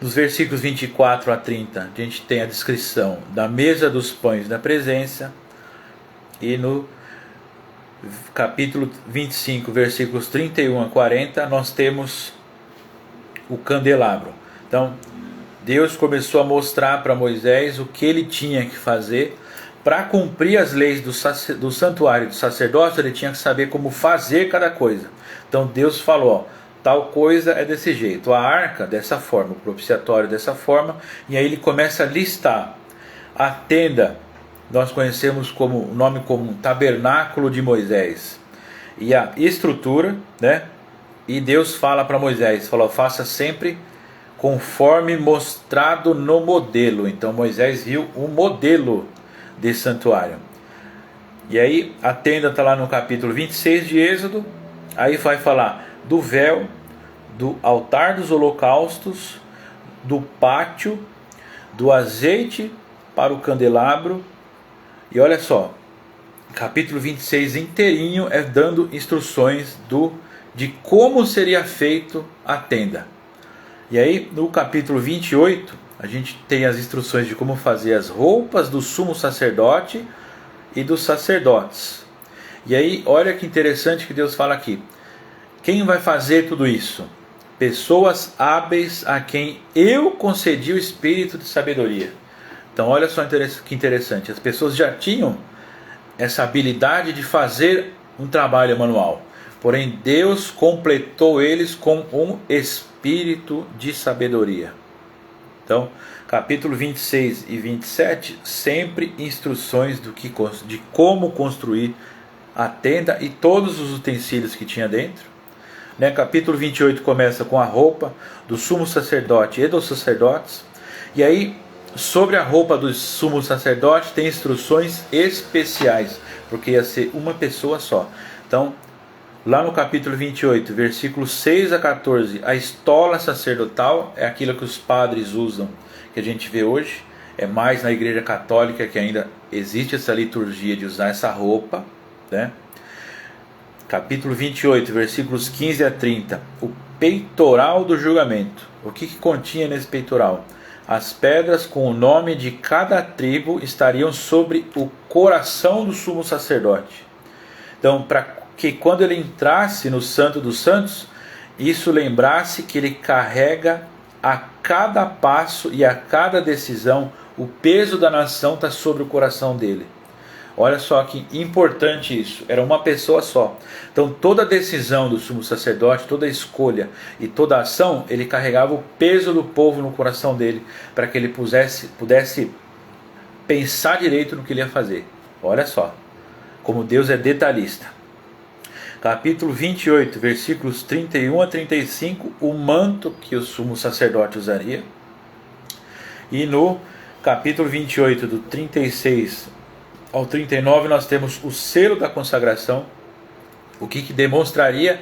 Nos versículos 24 a 30, a gente tem a descrição da mesa dos pães da presença. E no capítulo 25, versículos 31 a 40, nós temos o candelabro. Então, Deus começou a mostrar para Moisés o que ele tinha que fazer para cumprir as leis do santuário e do sacerdócio. Ele tinha que saber como fazer cada coisa. Então Deus falou, ó, tal coisa é desse jeito, a arca dessa forma, o propiciatório dessa forma, e aí ele começa a listar. A tenda nós conhecemos como o nome comum, tabernáculo de Moisés, e a estrutura, né? E Deus fala para Moisés, falou: faça sempre conforme mostrado no modelo. Então Moisés viu um modelo de santuário. E aí a tenda está lá no capítulo 26 de Êxodo. Aí vai falar do véu, do altar dos holocaustos, do pátio, do azeite para o candelabro. E olha só, capítulo 26 inteirinho é dando instruções de como seria feito a tenda. E aí no capítulo 28 a gente tem as instruções de como fazer as roupas do sumo sacerdote e dos sacerdotes. E aí olha que interessante que Deus fala aqui: quem vai fazer tudo isso? Pessoas hábeis a quem eu concedi o espírito de sabedoria. Então olha só que interessante, as pessoas já tinham essa habilidade de fazer um trabalho manual, porém Deus completou eles com um espírito de sabedoria. Então capítulo 26 e 27 sempre instruções de como construir a tenda e todos os utensílios que tinha dentro, né? Capítulo 28 começa com a roupa do sumo sacerdote e dos sacerdotes. E aí sobre a roupa do sumo sacerdote tem instruções especiais, porque ia ser uma pessoa só. Então lá no capítulo 28, versículos 6 a 14, a estola sacerdotal é aquilo que os padres usam, que a gente vê hoje. É mais na igreja católica que ainda existe essa liturgia de usar essa roupa, né? Capítulo 28, versículos 15 a 30, o peitoral do julgamento. O que continha nesse peitoral? As pedras com o nome de cada tribo estariam sobre o coração do sumo sacerdote. Então, para que quando ele entrasse no Santo dos Santos, isso lembrasse que ele carrega a cada passo e a cada decisão, o peso da nação está sobre o coração dele. Olha só que importante isso, era uma pessoa só. Então toda decisão do sumo sacerdote, toda escolha e toda ação, ele carregava o peso do povo no coração dele, para que ele pudesse pensar direito no que ele ia fazer. Olha só, como Deus é detalhista. Capítulo 28, versículos 31 a 35, o manto que o sumo sacerdote usaria. E no capítulo 28, do 36 ao 39, nós temos o selo da consagração, o que demonstraria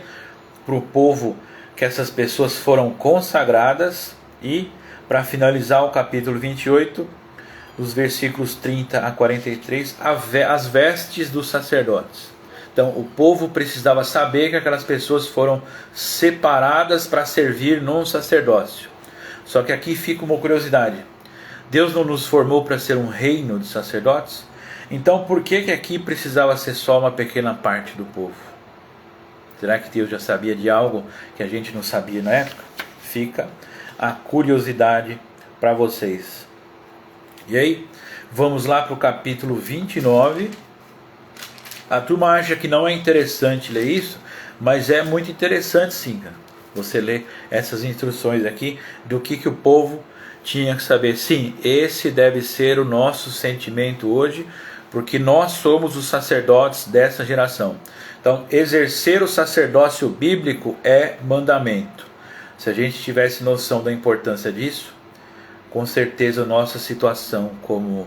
para o povo que essas pessoas foram consagradas. E para finalizar o capítulo 28, os versículos 30 a 43, as vestes dos sacerdotes. Então o povo precisava saber que aquelas pessoas foram separadas para servir num sacerdócio. Só que aqui fica uma curiosidade: Deus não nos formou para ser um reino de sacerdotes? Então por que aqui precisava ser só uma pequena parte do povo? Será que Deus já sabia de algo que a gente não sabia na época? Fica a curiosidade para vocês. E aí, vamos lá para o capítulo 29. A turma acha que não é interessante ler isso, mas é muito interessante sim, cara. Você lê essas instruções aqui do que o povo tinha que saber. Sim, esse deve ser o nosso sentimento hoje, porque nós somos os sacerdotes dessa geração. Então, exercer o sacerdócio bíblico é mandamento. Se a gente tivesse noção da importância disso, com certeza a nossa situação como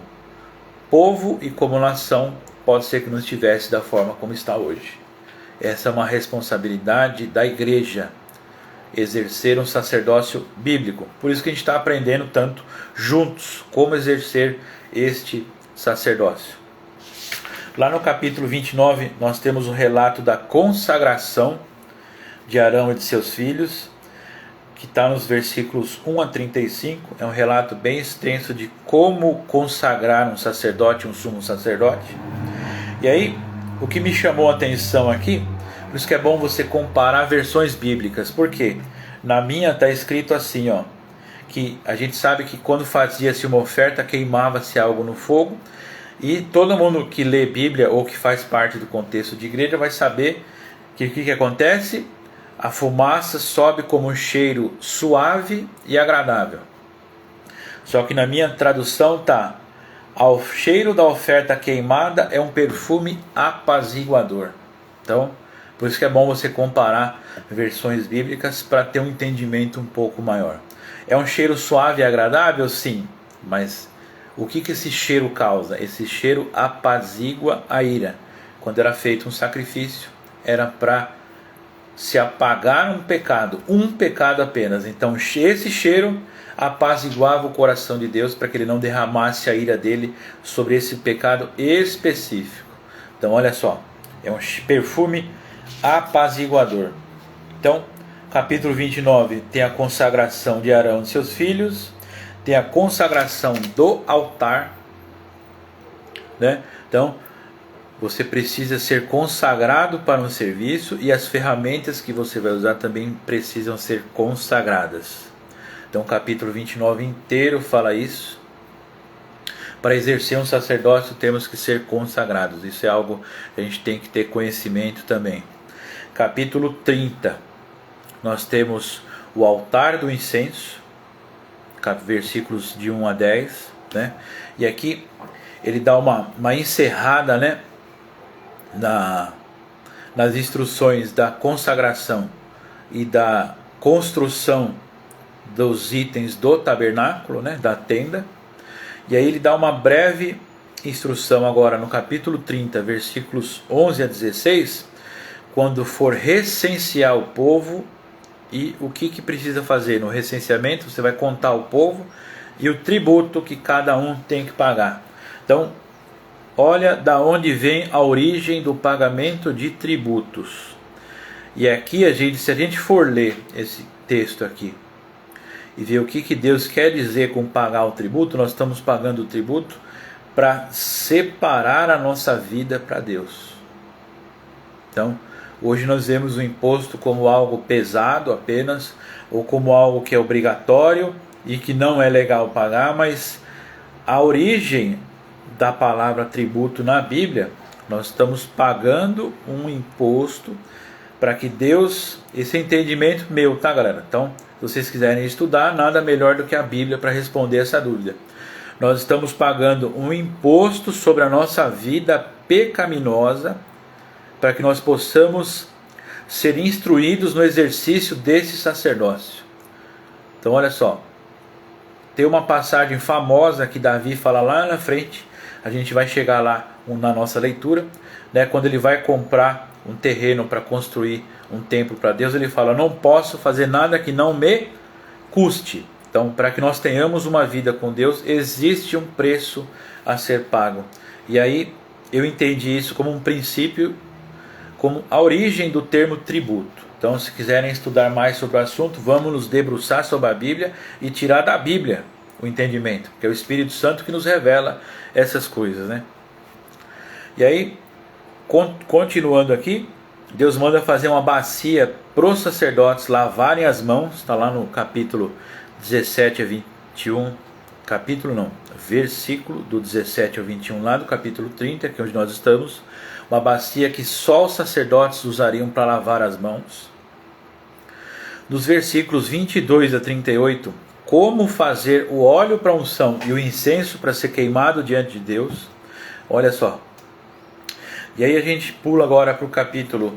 povo e como nação pode ser que não estivesse da forma como está hoje. Essa é uma responsabilidade da igreja, exercer um sacerdócio bíblico. Por isso que a gente está aprendendo tanto juntos como exercer este sacerdócio. Lá no capítulo 29 nós temos um relato da consagração de Arão e de seus filhos, que está nos versículos 1 a 35. É um relato bem extenso de como consagrar um sacerdote, um sumo sacerdote. E aí, o que me chamou a atenção aqui, por isso que é bom você comparar versões bíblicas, porque na minha está escrito assim, ó, que a gente sabe que quando fazia-se uma oferta, queimava-se algo no fogo, e todo mundo que lê Bíblia ou que faz parte do contexto de igreja vai saber que o que acontece? a fumaça sobe como um cheiro suave e agradável. Só que na minha tradução está: ao cheiro da oferta queimada é um perfume apaziguador. Então, por isso que é bom você comparar versões bíblicas para ter um entendimento um pouco maior. É um cheiro suave e agradável? Sim, mas o que esse cheiro causa? Esse cheiro apazigua a ira. Quando era feito um sacrifício, era para se apagar um pecado apenas. Então esse cheiro apaziguava o coração de Deus para que ele não derramasse a ira dele sobre esse pecado específico. Então olha só, é um perfume apaziguador. Então, capítulo 29 tem a consagração de Arão e seus filhos, tem a consagração do altar, né? Então, você precisa ser consagrado para um serviço e as ferramentas que você vai usar também precisam ser consagradas. Então o capítulo 29 inteiro fala isso. Para exercer um sacerdócio temos que ser consagrados. Isso é algo que a gente tem que ter conhecimento também. Capítulo 30. Nós temos o altar do incenso. Versículos de 1 a 10. Né? E aqui ele dá uma encerrada, né? Nas instruções da consagração e da construção dos itens do tabernáculo, né, da tenda. E aí ele dá uma breve instrução agora no capítulo 30, versículos 11 a 16, quando for recensear o povo. E o que precisa fazer no recenseamento? Você vai contar o povo e o tributo que cada um tem que pagar. Então, olha da onde vem a origem do pagamento de tributos. E aqui, se a gente for ler esse texto aqui e ver o que Deus quer dizer com pagar o tributo, nós estamos pagando o tributo para separar a nossa vida para Deus. Então, hoje nós vemos o imposto como algo pesado apenas, ou como algo que é obrigatório e que não é legal pagar, mas a origem da palavra tributo na Bíblia, nós estamos pagando um imposto para que Deus, esse entendimento meu, tá galera? Então, se vocês quiserem estudar, nada melhor do que a Bíblia para responder essa dúvida. Nós estamos pagando um imposto sobre a nossa vida pecaminosa para que nós possamos ser instruídos no exercício desse sacerdócio. Então olha só, tem uma passagem famosa que Davi fala lá na frente, a gente vai chegar lá na nossa leitura, né, quando ele vai comprar um terreno para construir um templo para Deus, ele fala: não posso fazer nada que não me custe. Então, para que nós tenhamos uma vida com Deus, existe um preço a ser pago. E aí eu entendi isso como um princípio, como a origem do termo tributo. Então, se quiserem estudar mais sobre o assunto, vamos nos debruçar sobre a Bíblia e tirar da Bíblia o entendimento, que é o Espírito Santo que nos revela essas coisas, né? E aí, continuando aqui, Deus manda fazer uma bacia para os sacerdotes lavarem as mãos. Está lá no capítulo 17 a 21, versículo do 17 ao 21, lá do capítulo 30, que é onde nós estamos. Uma bacia que só os sacerdotes usariam para lavar as mãos. Dos versículos 22 a 38, como fazer o óleo para unção e o incenso para ser queimado diante de Deus. Olha só. E aí a gente pula agora para o capítulo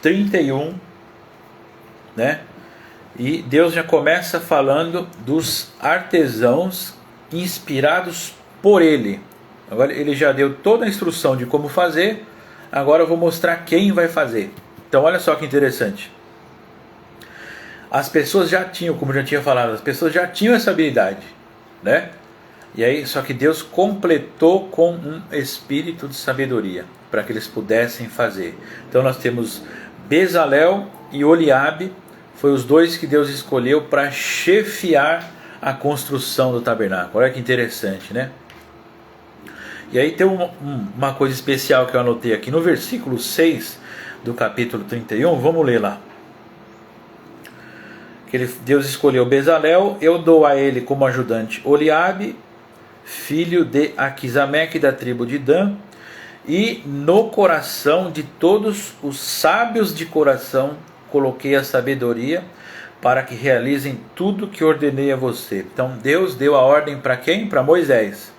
31, né? E Deus já começa falando dos artesãos inspirados por Ele. Agora ele já deu toda a instrução de como fazer, agora eu vou mostrar quem vai fazer. Então olha só que interessante. As pessoas já tinham, como eu já tinha falado, as pessoas já tinham essa habilidade, né? E aí, só que Deus completou com um espírito de sabedoria, para que eles pudessem fazer. Então nós temos Bezalel e Oliabe, foi os dois que Deus escolheu para chefiar a construção do tabernáculo. Olha que interessante, né? E aí tem uma coisa especial que eu anotei aqui, no versículo 6 do capítulo 31, vamos ler lá. Deus escolheu Bezalel, eu dou a ele como ajudante Oliabe, filho de Aquisameque da tribo de Dan, e no coração de todos os sábios de coração coloquei a sabedoria para que realizem tudo que ordenei a você. Então Deus deu a ordem para quem? Para Moisés.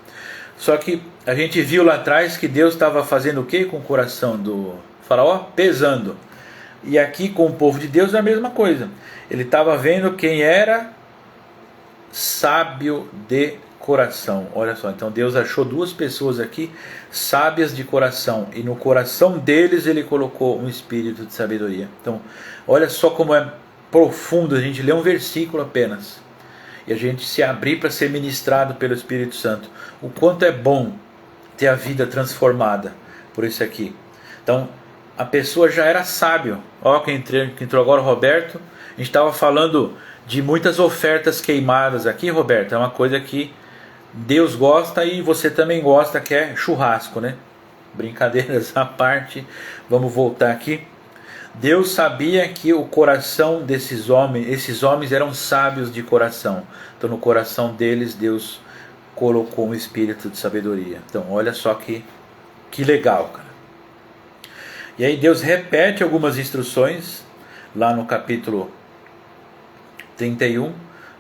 Só que a gente viu lá atrás que Deus estava fazendo o que com o coração do faraó? Pesando. E aqui com o povo de Deus é a mesma coisa. Ele estava vendo quem era sábio de coração. Olha só, então Deus achou duas pessoas aqui sábias de coração, e no coração deles ele colocou um espírito de sabedoria. Então olha só como é profundo a gente ler um versículo apenas e a gente se abrir para ser ministrado pelo Espírito Santo. O quanto é bom ter a vida transformada por isso aqui. Então a pessoa já era sábio. Ó, que entrou agora o Roberto. A gente estava falando de muitas ofertas queimadas aqui, Roberto. É uma coisa que Deus gosta e você também gosta, que é churrasco, né? Brincadeiras à parte, vamos voltar aqui. Deus sabia que o coração desses homens, esses homens eram sábios de coração. Então no coração deles Deus colocou um espírito de sabedoria. Então olha só que legal, cara. E aí Deus repete algumas instruções lá no capítulo 31,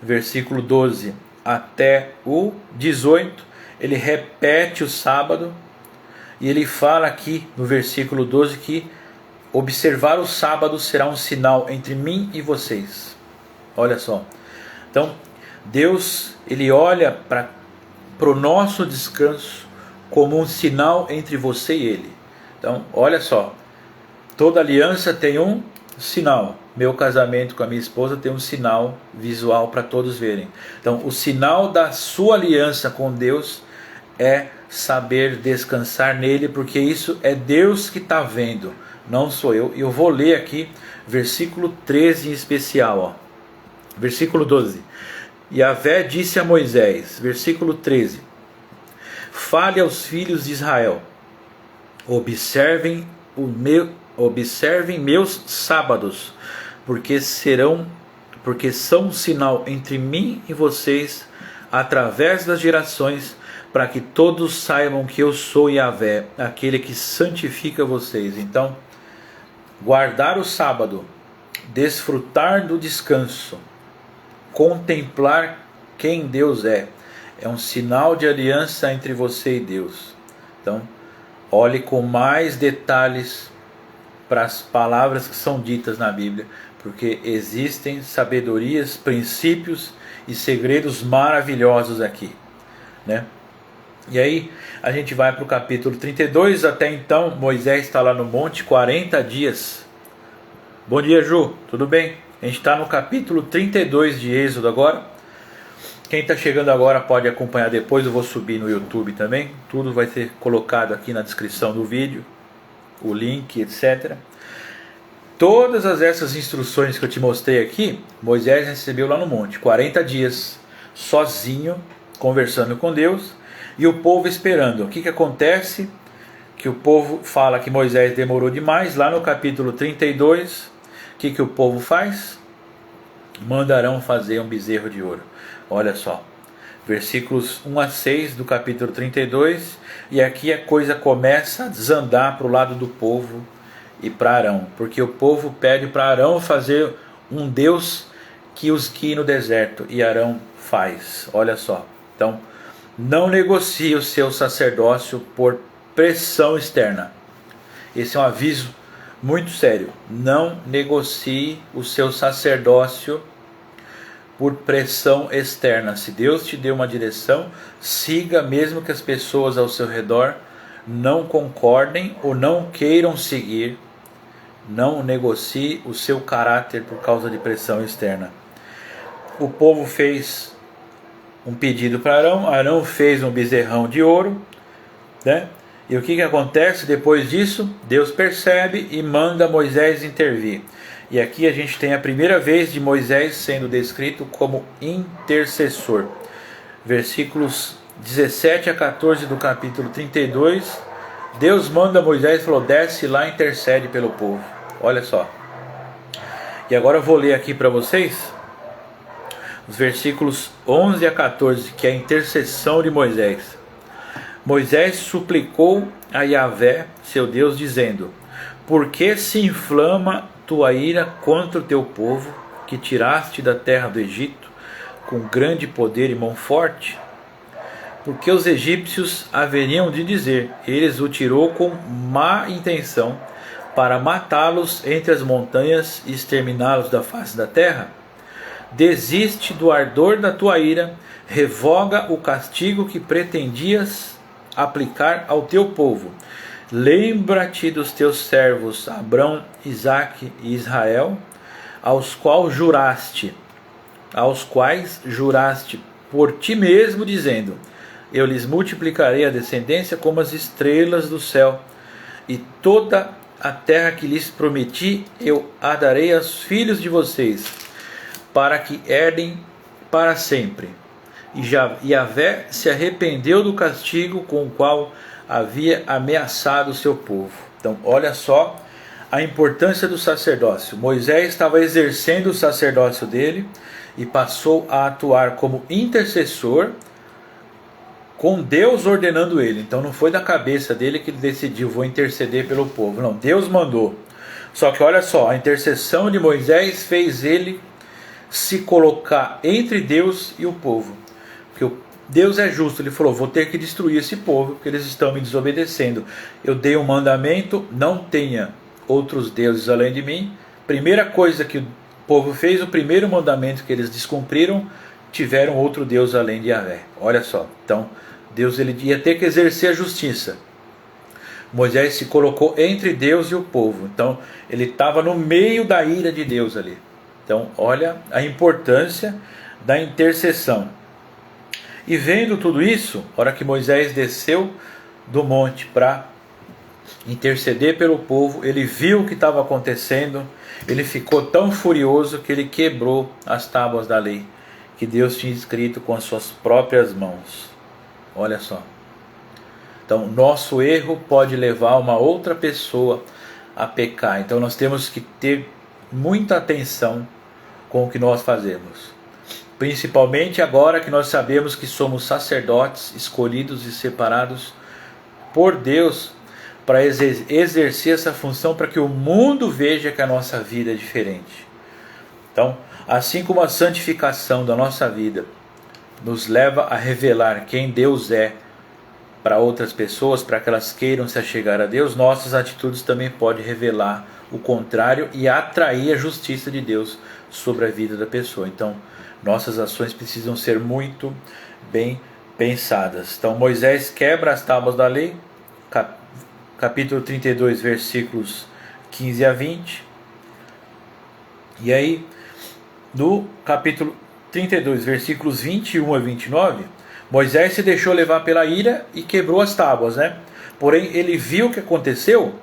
versículo 12 até o 18, ele repete o sábado, e ele fala aqui no versículo 12 que observar o sábado será um sinal entre mim e vocês. Olha só, então Deus ele olha para o nosso descanso como um sinal entre você e ele. Então olha só, toda aliança tem um sinal. Meu casamento com a minha esposa tem um sinal visual para todos verem. Então o sinal da sua aliança com Deus é saber descansar nele, porque isso é Deus que está vendo, não sou eu. E eu vou ler aqui versículo 13 em especial, ó. Versículo 12. Yahvé disse a Moisés, versículo 13: fale aos filhos de Israel, observem meus sábados, porque são um sinal entre mim e vocês através das gerações, para que todos saibam que eu sou Yahvé, aquele que santifica vocês. Então, guardar o sábado, desfrutar do descanso, contemplar quem Deus é um sinal de aliança entre você e Deus. Então, olhe com mais detalhes para as palavras que são ditas na Bíblia, porque existem sabedorias, princípios e segredos maravilhosos aqui, né? E aí a gente vai para o capítulo 32. Até então Moisés está lá no monte 40 dias. Bom dia, Ju, tudo bem? A gente está no capítulo 32 de Êxodo agora. Quem está chegando agora pode acompanhar depois, eu vou subir no YouTube também. Tudo vai ser colocado aqui na descrição do vídeo, o link, etc. Todas essas instruções que eu te mostrei aqui, Moisés recebeu lá no monte, 40 dias, sozinho, conversando com Deus, e o povo esperando. O que acontece? Que o povo fala que Moisés demorou demais. Lá no capítulo 32, o que o povo faz? Mandarão fazer um bezerro de ouro. Olha só, versículos 1 a 6 do capítulo 32, e aqui a coisa começa a desandar para o lado do povo e para Arão, porque o povo pede para Arão fazer um Deus que os guie no deserto, e Arão faz. Olha só, então não negocie o seu sacerdócio por pressão externa. Esse é um aviso muito sério. Não negocie o seu sacerdócio por pressão externa. Se Deus te deu uma direção, siga, mesmo que as pessoas ao seu redor não concordem ou não queiram seguir. Não negocie o seu caráter por causa de pressão externa. O povo fez um pedido para Arão. Arão fez um bezerrão de ouro, né? E o que acontece depois disso? Deus percebe e manda Moisés intervir. E aqui a gente tem a primeira vez de Moisés sendo descrito como intercessor. Versículos 17 a 14 do capítulo 32. Deus manda Moisés e falou: desce lá e intercede pelo povo. Olha só. E agora eu vou ler aqui para vocês os versículos 11 a 14, que é a intercessão de Moisés. Moisés suplicou a Yahvé, seu Deus, dizendo: por que se inflama tua ira contra o teu povo, que tiraste da terra do Egito, com grande poder e mão forte? Porque os egípcios haveriam de dizer: eles o tirou com má intenção, para matá-los entre as montanhas e exterminá-los da face da terra? Desiste do ardor da tua ira, revoga o castigo que pretendias aplicar ao teu povo. Lembra-te dos teus servos Abrão, Isaque e Israel, aos quais juraste por ti mesmo, dizendo: eu lhes multiplicarei a descendência como as estrelas do céu, e toda a terra que lhes prometi eu a darei aos filhos de vocês, para que herdem para sempre. E Yahvé se arrependeu do castigo com o qual havia ameaçado o seu povo. Então, olha só a importância do sacerdócio. Moisés estava exercendo o sacerdócio dele e passou a atuar como intercessor, com Deus ordenando ele. Então não foi da cabeça dele que ele decidiu: vou interceder pelo povo. Não, Deus mandou. Só que olha só, a intercessão de Moisés fez ele se colocar entre Deus e o povo. Porque Deus é justo, ele falou: vou ter que destruir esse povo, porque eles estão me desobedecendo. Eu dei um mandamento: não tenha outros deuses além de mim. Primeira coisa que o povo fez, o primeiro mandamento que eles descumpriram, tiveram outro Deus além de Yahvé. Olha só, então Deus ele ia ter que exercer a justiça. Moisés se colocou entre Deus e o povo. Então ele estava no meio da ira de Deus ali. Então olha a importância da intercessão. E vendo tudo isso, a hora que Moisés desceu do monte para interceder pelo povo, ele viu o que estava acontecendo, ele ficou tão furioso que ele quebrou as tábuas da lei que Deus tinha escrito com as suas próprias mãos. Olha só. Então, nosso erro pode levar uma outra pessoa a pecar. Então, nós temos que ter muita atenção com o que nós fazemos. Principalmente agora que nós sabemos que somos sacerdotes escolhidos e separados por Deus para exercer essa função, para que o mundo veja que a nossa vida é diferente. Então, assim como a santificação da nossa vida nos leva a revelar quem Deus é para outras pessoas, para que elas queiram se achegar a Deus, nossas atitudes também podem revelar o contrário e atrair a justiça de Deus sobre a vida da pessoa. Então, nossas ações precisam ser muito bem pensadas. Então, Moisés quebra as tábuas da lei, capítulo 32, versículos 15 a 20. E aí, no capítulo 32, versículos 21 a 29, Moisés se deixou levar pela ira e quebrou as tábuas, né? Porém, ele viu o que aconteceu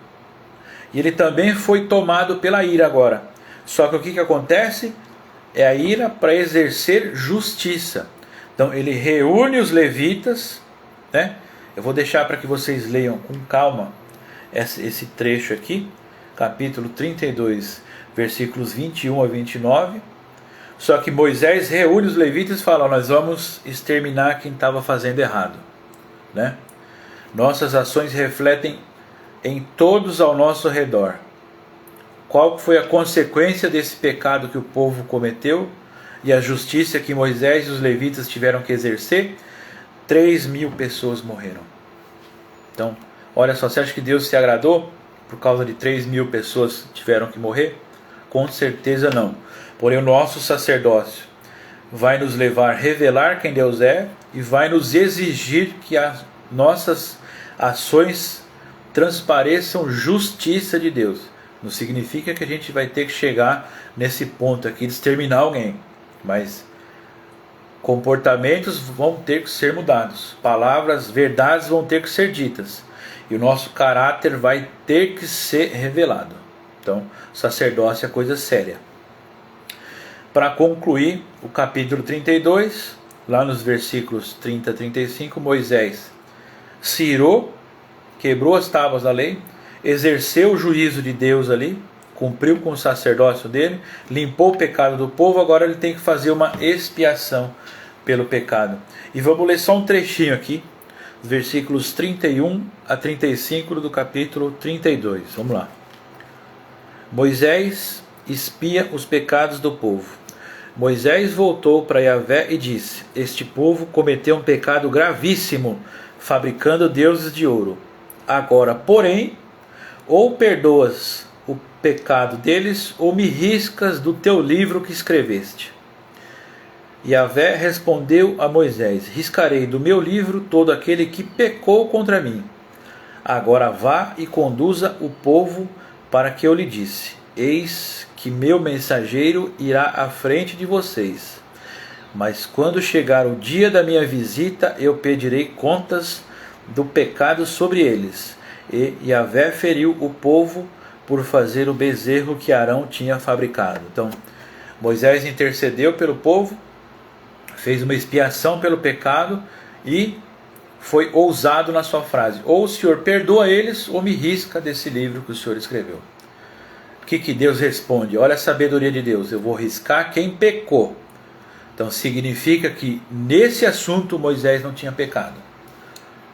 e ele também foi tomado pela ira agora. Só que o que acontece? É a ira para exercer justiça. Então, ele reúne os levitas, né? Eu vou deixar para que vocês leiam com calma esse trecho aqui, capítulo 32, versículos 21 a 29. Só que Moisés reúne os levitas e fala: nós vamos exterminar quem estava fazendo errado, né? Nossas ações refletem em todos ao nosso redor. Qual foi a consequência desse pecado que o povo cometeu e a justiça que Moisés e os levitas tiveram que exercer? 3.000 pessoas morreram. Então, olha só, você acha que Deus se agradou por causa de 3.000 pessoas que tiveram que morrer? Com certeza não. Porém, o nosso sacerdócio vai nos levar a revelar quem Deus é e vai nos exigir que as nossas ações transpareçam justiça de Deus. Não significa que a gente vai ter que chegar nesse ponto aqui de exterminar alguém, mas comportamentos vão ter que ser mudados, palavras, verdades vão ter que ser ditas, e o nosso caráter vai ter que ser revelado. Então, sacerdócio é coisa séria. Para concluir o capítulo 32, lá nos versículos 30 a 35, Moisés se irou, quebrou as tábuas da lei, exerceu o juízo de Deus ali, cumpriu com o sacerdócio dele, limpou o pecado do povo. Agora ele tem que fazer uma expiação pelo pecado. E vamos ler só um trechinho aqui, versículos 31 a 35 do capítulo 32. Vamos lá. Moisés expia os pecados do povo. Moisés voltou para Yahvé e disse: este povo cometeu um pecado gravíssimo, fabricando deuses de ouro. Agora, porém, ou perdoas o pecado deles, ou me riscas do teu livro que escreveste. Yahvé respondeu a Moisés: riscarei do meu livro todo aquele que pecou contra mim. Agora vá e conduza o povo para que eu lhe disse: eis que meu mensageiro irá à frente de vocês. Mas quando chegar o dia da minha visita, eu pedirei contas do pecado sobre eles. E Yahvé feriu o povo por fazer o bezerro que Arão tinha fabricado. Então, Moisés intercedeu pelo povo, fez uma expiação pelo pecado e foi ousado na sua frase: ou o Senhor perdoa eles, ou me risca desse livro que o Senhor escreveu. O que Deus responde? Olha a sabedoria de Deus: eu vou riscar quem pecou. Então significa que nesse assunto Moisés não tinha pecado.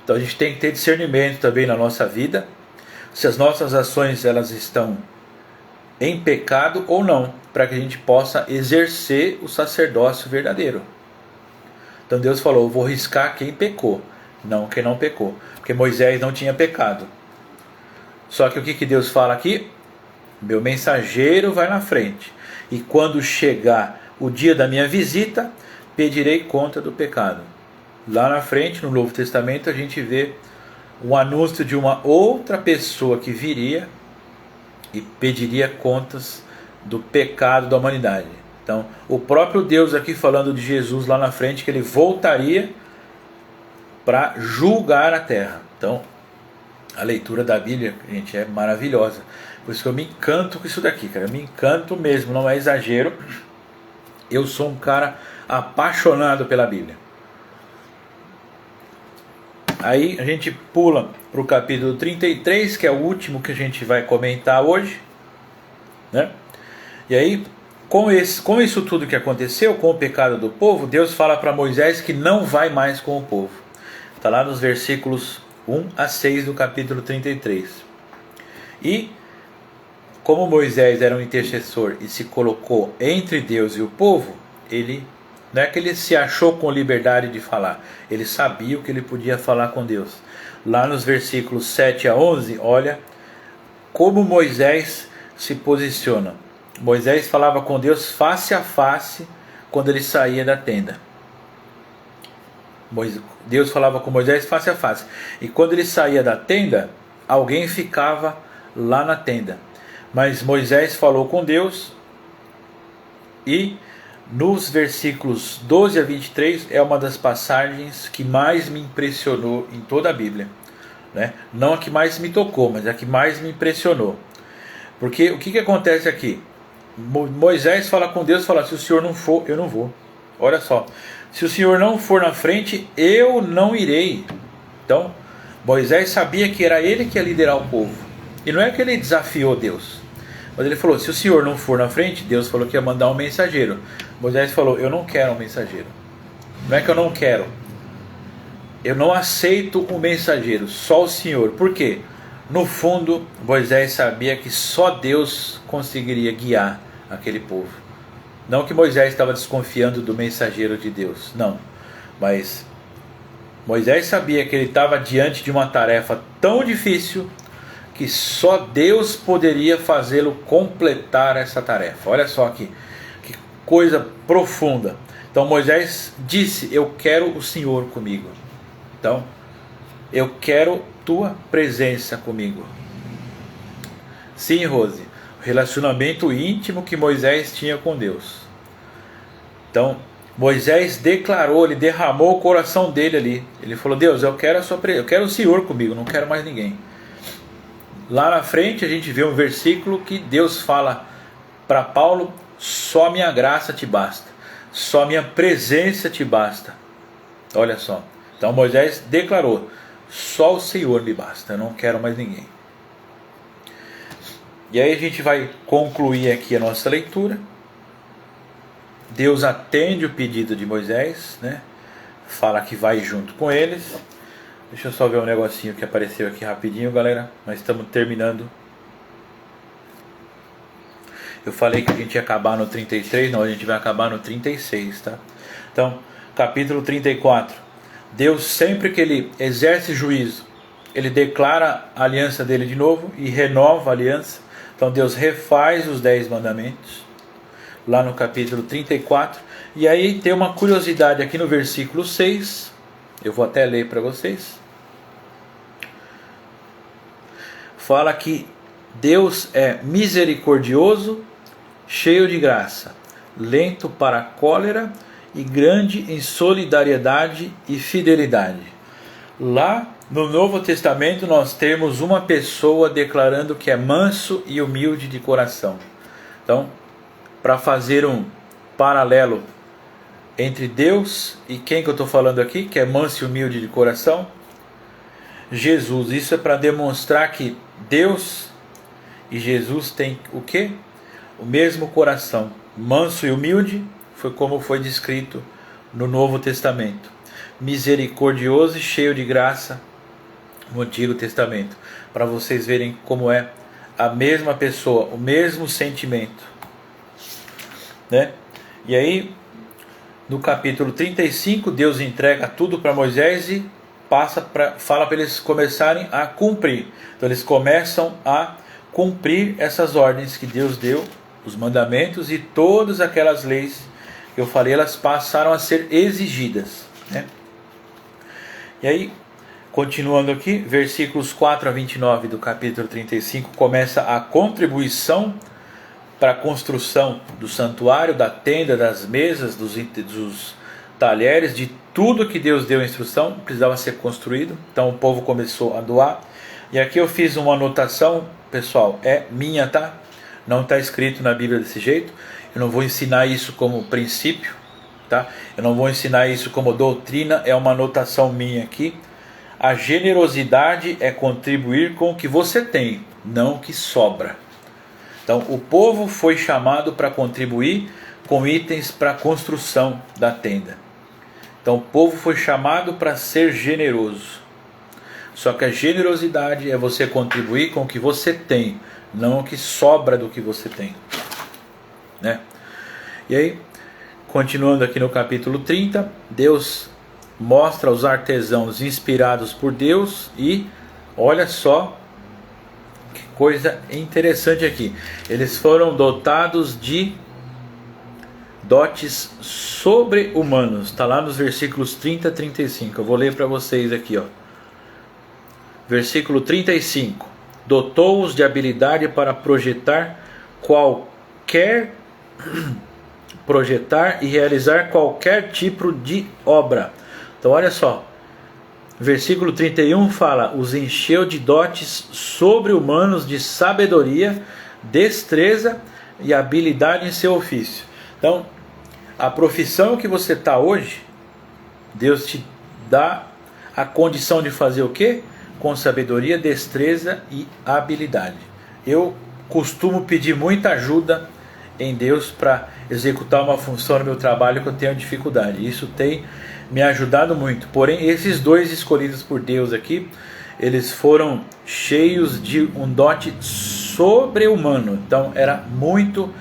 Então a gente tem que ter discernimento também na nossa vida, se as nossas ações elas estão em pecado ou não, para que a gente possa exercer o sacerdócio verdadeiro. Então Deus falou: eu vou riscar quem pecou, não quem não pecou, porque Moisés não tinha pecado. Só que o que Deus fala aqui? Meu mensageiro vai na frente, e quando chegar o dia da minha visita, pedirei conta do pecado. Lá na frente, no Novo Testamento, a gente vê um anúncio de uma outra pessoa que viria e pediria contas do pecado da humanidade. Então, o próprio Deus aqui falando de Jesus lá na frente, que ele voltaria para julgar a terra. Então, a leitura da Bíblia, gente, é maravilhosa. Por isso que eu me encanto com isso daqui, cara. Eu me encanto mesmo, não é exagero. Eu sou um cara apaixonado pela Bíblia. Aí a gente pula para o capítulo 33, que é o último que a gente vai comentar hoje, né? E aí, com isso tudo que aconteceu, com o pecado do povo, Deus fala para Moisés que não vai mais com o povo. Está lá nos versículos 1 a 6 do capítulo 33. E como Moisés era um intercessor e se colocou entre Deus e o povo, ele não é que ele se achou com liberdade de falar, ele sabia o que ele podia falar com Deus. Lá nos versículos 7 a 11, olha como Moisés se posiciona. Moisés falava com Deus face a face quando ele saía da tenda. Deus falava com Moisés face a face. E quando ele saía da tenda, alguém ficava lá na tenda. Mas Moisés falou com Deus, e nos versículos 12 a 23 é uma das passagens que mais me impressionou em toda a Bíblia, né? Não a que mais me tocou, mas a que mais me impressionou. Porque o que acontece aqui? Moisés fala com Deus, fala: se o Senhor não for, eu não vou. Olha só, se o Senhor não for na frente, eu não irei. Então Moisés sabia que era ele que ia liderar o povo, e não é que ele desafiou Deus, mas ele falou: se o Senhor não for na frente, Deus falou que ia mandar um mensageiro. Moisés falou: eu não quero um mensageiro. Não é que eu não quero, eu não aceito um mensageiro, só o Senhor. Por quê? No fundo, Moisés sabia que só Deus conseguiria guiar aquele povo. Não que Moisés estava desconfiando do mensageiro de Deus, não. Mas Moisés sabia que ele estava diante de uma tarefa tão difícil que só Deus poderia fazê-lo completar essa tarefa. Olha só que coisa profunda. Então Moisés disse: eu quero o Senhor comigo. Então, eu quero tua presença comigo. Sim, Rose, o relacionamento íntimo que Moisés tinha com Deus. Então, Moisés declarou, ele derramou o coração dele ali. Ele falou: Deus, eu quero o Senhor comigo, não quero mais ninguém. Lá na frente a gente vê um versículo que Deus fala para Paulo: só minha graça te basta, só minha presença te basta. Olha só. Então Moisés declarou: só o Senhor me basta, eu não quero mais ninguém. E aí a gente vai concluir aqui a nossa leitura. Deus atende o pedido de Moisés, né? Fala que vai junto com eles. Deixa eu só ver um negocinho que apareceu aqui rapidinho, galera. Nós estamos terminando Eu falei que a gente ia acabar no 33, não, a gente vai acabar no 36, tá? Então, capítulo 34. Deus, sempre que ele exerce juízo, ele declara a aliança dele de novo e renova a aliança. Então Deus refaz os 10 mandamentos, lá no capítulo 34. E aí tem uma curiosidade aqui no versículo 6, eu vou até ler para vocês. Fala que Deus é misericordioso, cheio de graça, lento para a cólera e grande em solidariedade e fidelidade. Lá no Novo Testamento nós temos uma pessoa declarando que é manso e humilde de coração. Então, para fazer um paralelo entre Deus e quem que eu estou falando aqui, que é manso e humilde de coração, Jesus. Isso é para demonstrar que Deus e Jesus têm o quê? O mesmo coração, manso e humilde, foi como foi descrito no Novo Testamento. Misericordioso e cheio de graça no Antigo Testamento, para vocês verem como é a mesma pessoa, o mesmo sentimento, né? E aí, no capítulo 35, Deus entrega tudo para Moisés e fala para eles começarem a cumprir. Então eles começam a cumprir essas ordens que Deus deu, os mandamentos e todas aquelas leis que eu falei, elas passaram a ser exigidas, né? E aí, continuando aqui, versículos 4 a 29 do capítulo 35, começa a contribuição para a construção do santuário, da tenda, das mesas, dos talheres, de tudo que Deus deu a instrução, precisava ser construído. Então o povo começou a doar. E aqui eu fiz uma anotação, pessoal, é minha, tá? Não está escrito na Bíblia desse jeito. Eu não vou ensinar isso como princípio, tá? Eu não vou ensinar isso como doutrina, é uma anotação minha aqui. A generosidade é contribuir com o que você tem, não o que sobra. Então o povo foi chamado para contribuir com itens para a construção da tenda. Então o povo foi chamado para ser generoso. Só que a generosidade é você contribuir com o que você tem, não o que sobra do que você tem, né? E aí, continuando aqui no capítulo 30, Deus mostra os artesãos inspirados por Deus e olha só que coisa interessante aqui. Eles foram dotados de dotes sobre-humanos. Está lá nos versículos 30 a 35. Eu vou ler para vocês aqui, ó. Versículo 35. Dotou-os de habilidade para projetar e realizar qualquer tipo de obra. Então olha só, versículo 31 fala: os encheu de dotes sobre-humanos de sabedoria, destreza e habilidade em seu ofício. Então, a profissão que você está hoje, Deus te dá a condição de fazer o quê? Com sabedoria, destreza e habilidade. Eu costumo pedir muita ajuda em Deus para executar uma função no meu trabalho que eu tenho dificuldade. Isso tem me ajudado muito. Porém, esses dois escolhidos por Deus aqui, eles foram cheios de um dote sobre-humano. Então, era muito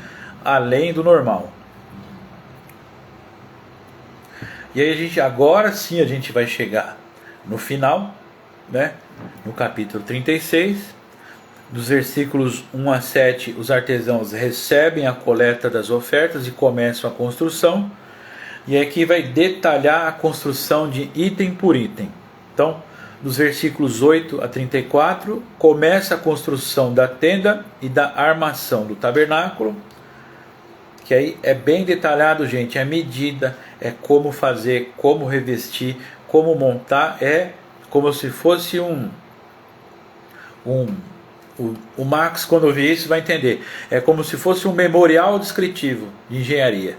além do normal. E aí agora sim a gente vai chegar no final, né? No capítulo 36, dos versículos 1 a 7, os artesãos recebem a coleta das ofertas e começam a construção. E aqui vai detalhar a construção de item por item. Então, dos versículos 8 a 34, começa a construção da tenda e da armação do tabernáculo, que aí é bem detalhado, gente, é medida, é como fazer, como revestir, como montar, é como se fosse o Max, quando ouvir isso, vai entender. É como se fosse um memorial descritivo de engenharia.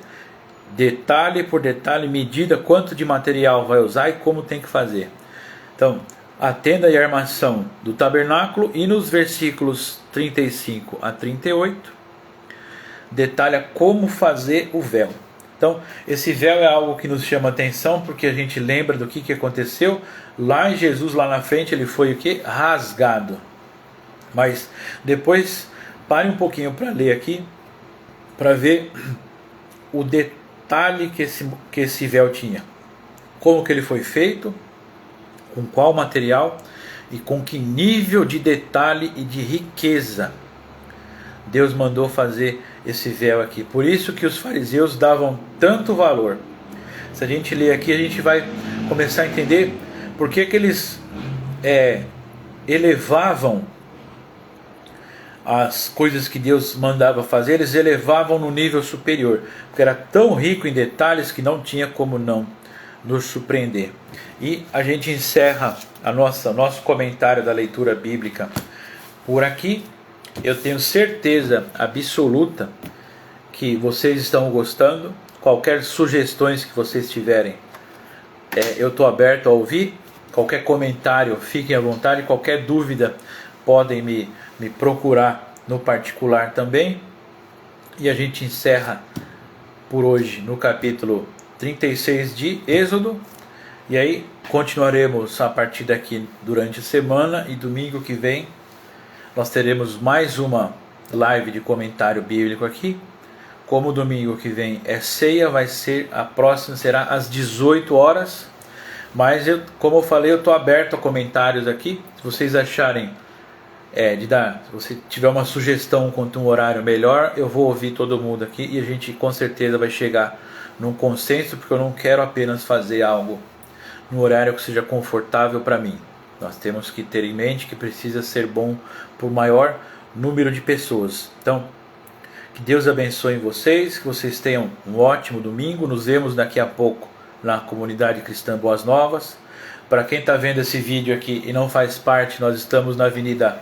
Detalhe por detalhe, medida, quanto de material vai usar e como tem que fazer. Então, a tenda e a armação do tabernáculo, e nos versículos 35 a 38, detalha como fazer o véu. Então, esse véu é algo que nos chama atenção, porque a gente lembra do que aconteceu. Lá em Jesus, lá na frente, ele foi o quê? Rasgado. Mas depois, pare um pouquinho para ler aqui, para ver o detalhe que esse véu tinha. Como que ele foi feito, com qual material e com que nível de detalhe e de riqueza Deus mandou fazer esse véu aqui. Por isso que os fariseus davam tanto valor. Se a gente ler aqui, a gente vai começar a entender por que eles elevavam as coisas que Deus mandava fazer, eles elevavam no nível superior, porque era tão rico em detalhes que não tinha como não nos surpreender. E a gente encerra nosso comentário da leitura bíblica por aqui. Eu tenho certeza absoluta que vocês estão gostando. Qualquer sugestões que vocês tiverem, eu estou aberto a ouvir. Qualquer comentário, fiquem à vontade. Qualquer dúvida, podem me procurar no particular também. E a gente encerra por hoje no capítulo 36 de Êxodo. E aí continuaremos a partir daqui durante a semana, e domingo que vem nós teremos mais uma live de comentário bíblico aqui. Como domingo que vem é ceia, a próxima será às 18 horas. Mas como eu falei, eu estou aberto a comentários aqui. Se vocês acharem se você tiver uma sugestão quanto a um horário melhor, eu vou ouvir todo mundo aqui e a gente com certeza vai chegar num consenso, porque eu não quero apenas fazer algo no horário que seja confortável para mim. Nós temos que ter em mente que precisa ser bom para o maior número de pessoas. Então, que Deus abençoe vocês, que vocês tenham um ótimo domingo. Nos vemos daqui a pouco na comunidade cristã Boas Novas. Para quem está vendo esse vídeo aqui e não faz parte, nós estamos na Avenida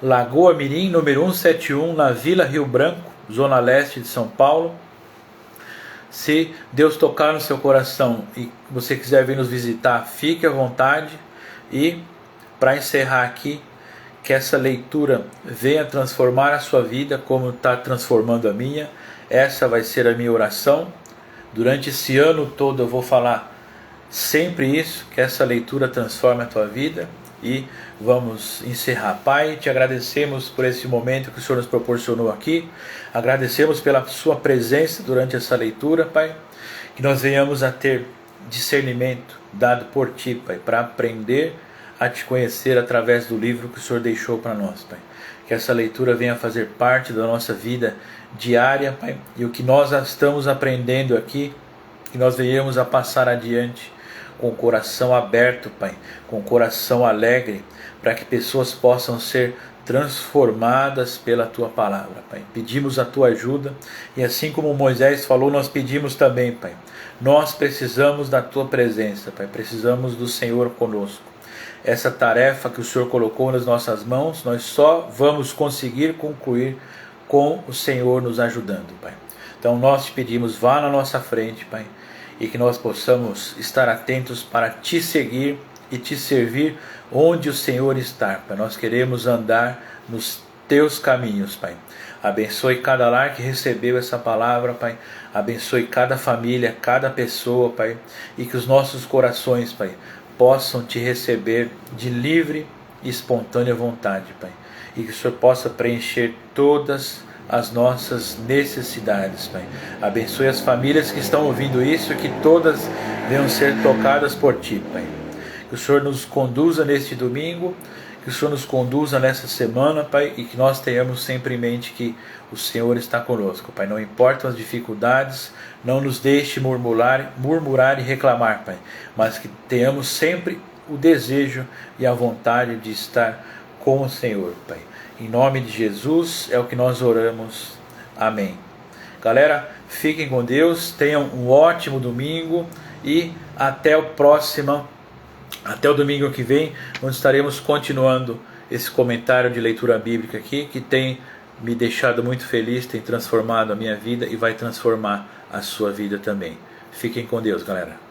Lagoa Mirim, número 171, na Vila Rio Branco, zona leste de São Paulo. Se Deus tocar no seu coração e você quiser vir nos visitar, fique à vontade. E para encerrar aqui, que essa leitura venha transformar a sua vida como está transformando a minha. Essa vai ser a minha oração. Durante esse ano todo eu vou falar sempre isso, que essa leitura transforme a tua vida. E vamos encerrar. Pai, te agradecemos por esse momento que o Senhor nos proporcionou aqui. Agradecemos pela sua presença durante essa leitura, Pai. Que nós venhamos a ter discernimento dado por Ti, Pai, para aprender a Te conhecer através do livro que o Senhor deixou para nós, Pai. Que essa leitura venha fazer parte da nossa vida diária, Pai. E o que nós estamos aprendendo aqui, que nós venhamos a passar adiante com o coração aberto, Pai, com o coração alegre, para que pessoas possam ser transformadas pela Tua palavra, Pai. Pedimos a Tua ajuda, e assim como Moisés falou, nós pedimos também, Pai. Nós precisamos da Tua presença, Pai, precisamos do Senhor conosco. Essa tarefa que o Senhor colocou nas nossas mãos, nós só vamos conseguir concluir com o Senhor nos ajudando, Pai. Então nós te pedimos, vá na nossa frente, Pai, e que nós possamos estar atentos para Te seguir e Te servir onde o Senhor está, Pai. Nós queremos andar nos Teus caminhos, Pai. Abençoe cada lar que recebeu essa palavra, Pai. Abençoe cada família, cada pessoa, Pai. E que os nossos corações, Pai, possam Te receber de livre e espontânea vontade, Pai. E que o Senhor possa preencher todas as nossas necessidades, Pai. Abençoe as famílias que estão ouvindo isso e que todas venham ser tocadas por Ti, Pai. Que o Senhor nos conduza neste domingo, que o Senhor nos conduza nessa semana, Pai, e que nós tenhamos sempre em mente que o Senhor está conosco, Pai. Não importam as dificuldades, não nos deixe murmurar e reclamar, Pai, mas que tenhamos sempre o desejo e a vontade de estar com o Senhor, Pai. Em nome de Jesus é o que nós oramos. Amém. Galera, fiquem com Deus, tenham um ótimo domingo e até o domingo que vem, onde estaremos continuando esse comentário de leitura bíblica aqui, que tem me deixado muito feliz, tem transformado a minha vida e vai transformar a sua vida também. Fiquem com Deus, galera.